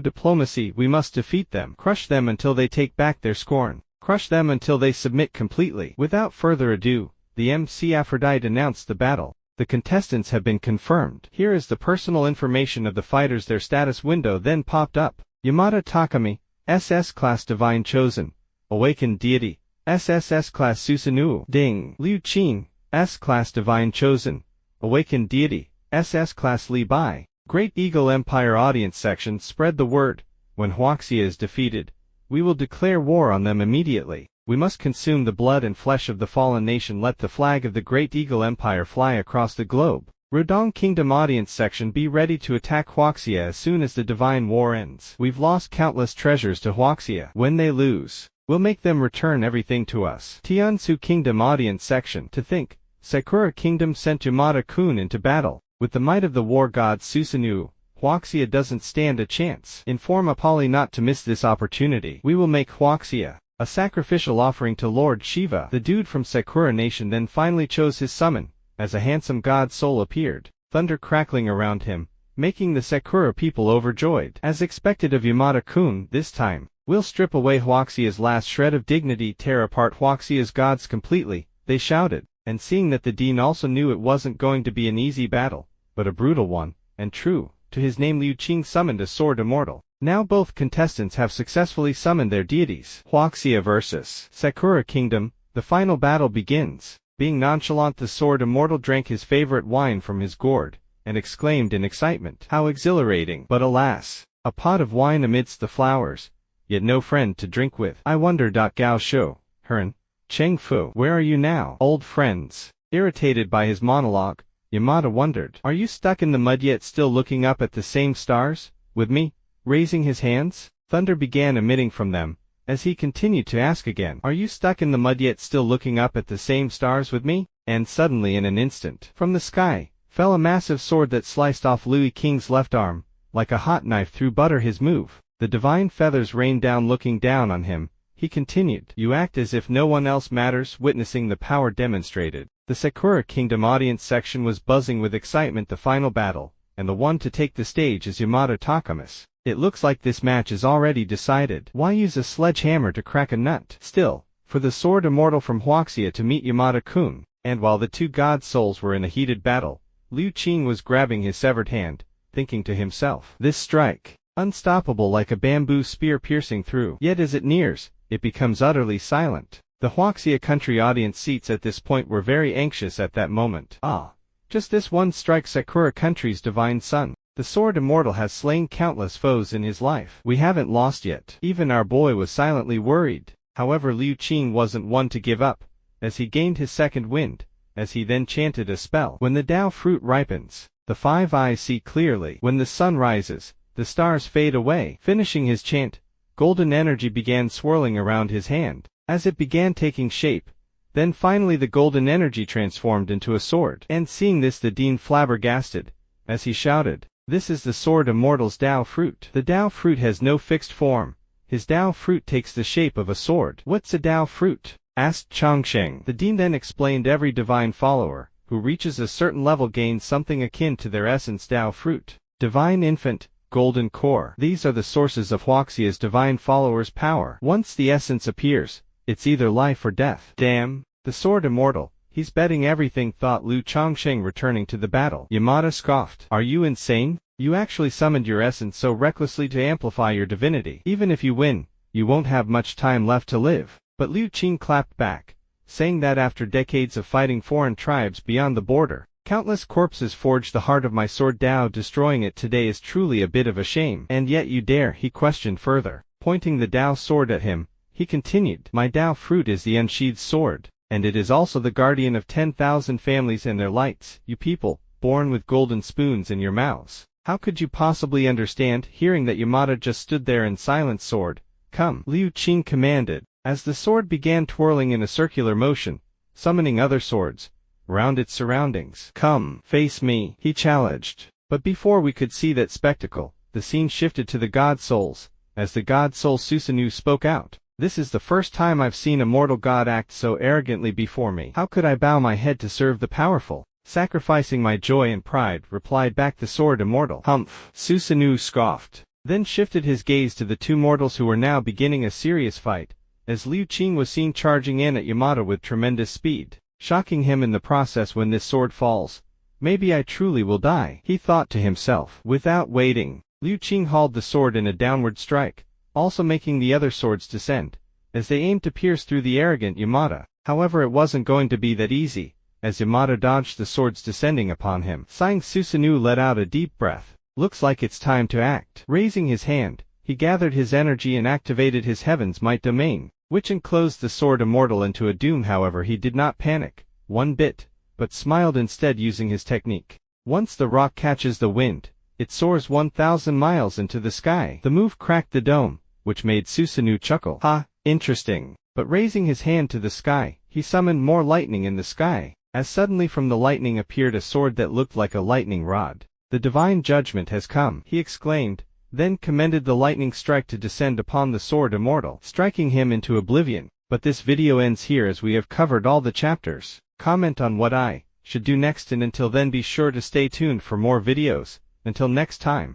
diplomacy. We must defeat them. Crush them until they take back their scorn. Crush them until they submit completely. Without further ado, the MC Aphrodite announced the battle. The contestants have been confirmed. Here is the personal information of the fighters. Their status window then popped up. Yamada Takami, SS Class Divine Chosen, Awakened Deity, SSS Class Susanoo. Ding. Liu Qing, S Class Divine Chosen, Awakened Deity, SS Class Li Bai. Great Eagle Empire audience section. Spread the word. When Huaxia is defeated, we will declare war on them immediately. We must consume the blood and flesh of the fallen nation. Let the flag of the Great Eagle Empire fly across the globe. Rodong Kingdom audience section. Be ready to attack Huaxia as soon as the divine war ends. We've lost countless treasures to Huaxia. When they lose, we'll make them return everything to us. Tiansu Kingdom audience section. To think, Sakura Kingdom sent Yamada-kun into battle. With the might of the war god Susanoo, Huaxia doesn't stand a chance. Inform Apolly not to miss this opportunity. We will make Huaxia a sacrificial offering to Lord Shiva. The dude from Sakura Nation then finally chose his summon, as a handsome god soul appeared, thunder crackling around him, making the Sakura people overjoyed. As expected of Yamada-kun, this time, we'll strip away Huaxia's last shred of dignity, tear apart Huaxia's gods completely, they shouted, and seeing that the dean also knew it wasn't going to be an easy battle, but a brutal one, and true to his name, Liu Qing summoned a sword immortal. Now both contestants have successfully summoned their deities. Huaxia vs. Sakura Kingdom, the final battle begins. Being nonchalant, the sword immortal drank his favorite wine from his gourd, and exclaimed in excitement, "How exhilarating!" But alas, a pot of wine amidst the flowers, yet no friend to drink with. I wonder. Gao Shou, Heron, Cheng Fu, where are you now, old friends? Irritated by his monologue, Yamada wondered, "Are you stuck in the mud yet, still looking up at the same stars, with me?" Raising his hands, thunder began emitting from them, as he continued to ask again, "Are you stuck in the mud yet, still looking up at the same stars with me?" And suddenly, in an instant, from the sky, fell a massive sword that sliced off Liu Qing's left arm, like a hot knife through butter. His move. The divine feathers rained down. Looking down on him, he continued, "You act as if no one else matters." Witnessing the power demonstrated, the Sakura Kingdom audience section was buzzing with excitement. The final battle, and the one to take the stage, is Yamada Takamis. It looks like this match is already decided. Why use a sledgehammer to crack a nut? Still, for the sword immortal from Huaxia to meet Yamada-kun. And while the two god souls were in a heated battle, Liu Qing was grabbing his severed hand, thinking to himself, "This strike, unstoppable like a bamboo spear piercing through." Yet as it nears, it becomes utterly silent. The Huaxia country audience seats at this point were very anxious at that moment. Ah, just this one strike, Sakura country's divine son. The sword immortal has slain countless foes in his life. We haven't lost yet. Even our boy was silently worried. However, Liu Qing wasn't one to give up, as he gained his second wind, as he then chanted a spell. When the Tao fruit ripens, the five eyes see clearly. When the sun rises, the stars fade away. Finishing his chant, golden energy began swirling around his hand, as it began taking shape. Then finally the golden energy transformed into a sword. And seeing this, the dean flabbergasted, as he shouted, "This is the sword immortal's Tao fruit." The Tao fruit has no fixed form. His Tao fruit takes the shape of a sword. "What's a Tao fruit?" asked Chongsheng. The dean then explained, "Every divine follower who reaches a certain level gains something akin to their essence Tao fruit. Divine infant, golden core. These are the sources of Huaxia's divine followers' power. Once the essence appears, it's either life or death." Damn, the sword immortal. He's betting everything, thought Liu Chongsheng, returning to the battle. Yamada scoffed, "Are you insane? You actually summoned your essence so recklessly to amplify your divinity. Even if you win, you won't have much time left to live." But Liu Qing clapped back, saying that after decades of fighting foreign tribes beyond the border, countless corpses forged the heart of my sword Tao. Destroying it today is truly a bit of a shame. "And yet you dare?" he questioned further. Pointing the Tao sword at him, he continued, "My Tao fruit is the unsheathed sword, and it is also the guardian of 10,000 families and their lights. You people, born with golden spoons in your mouths, how could you possibly understand?" Hearing that, Yamada just stood there in silence. "Sword, come," Liu Qing commanded, as the sword began twirling in a circular motion, summoning other swords around its surroundings. "Come, face me," he challenged. But before we could see that spectacle, the scene shifted to the god souls, as the god soul Susanoo spoke out. "This is the first time I've seen a mortal god act so arrogantly before me. How could I bow my head to serve the powerful?" Sacrificing my joy and pride, replied back the sword immortal. Humph, Susanoo scoffed, then shifted his gaze to the two mortals who were now beginning a serious fight, as Liu Qing was seen charging in at Yamada with tremendous speed, shocking him in the process. When this sword falls, maybe I truly will die, he thought to himself. Without waiting, Liu Qing hauled the sword in a downward strike, also making the other swords descend, as they aimed to pierce through the arrogant Yamada. However, it wasn't going to be that easy, as Yamada dodged the swords descending upon him. Sighing, Susanoo let out a deep breath. Looks like it's time to act. Raising his hand, he gathered his energy and activated his Heaven's Might domain, which enclosed the sword immortal into a doom. However, he did not panic one bit, but smiled instead, using his technique. Once the rock catches the wind, it soars 1,000 miles into the sky. The move cracked the dome, which made Susanoo chuckle. Ha, interesting. But raising his hand to the sky, he summoned more lightning in the sky, as suddenly from the lightning appeared a sword that looked like a lightning rod. The divine judgment has come, he exclaimed, then commanded the lightning strike to descend upon the sword immortal, striking him into oblivion. But this video ends here, as we have covered all the chapters. Comment on what I should do next, and until then be sure to stay tuned for more videos. Until next time.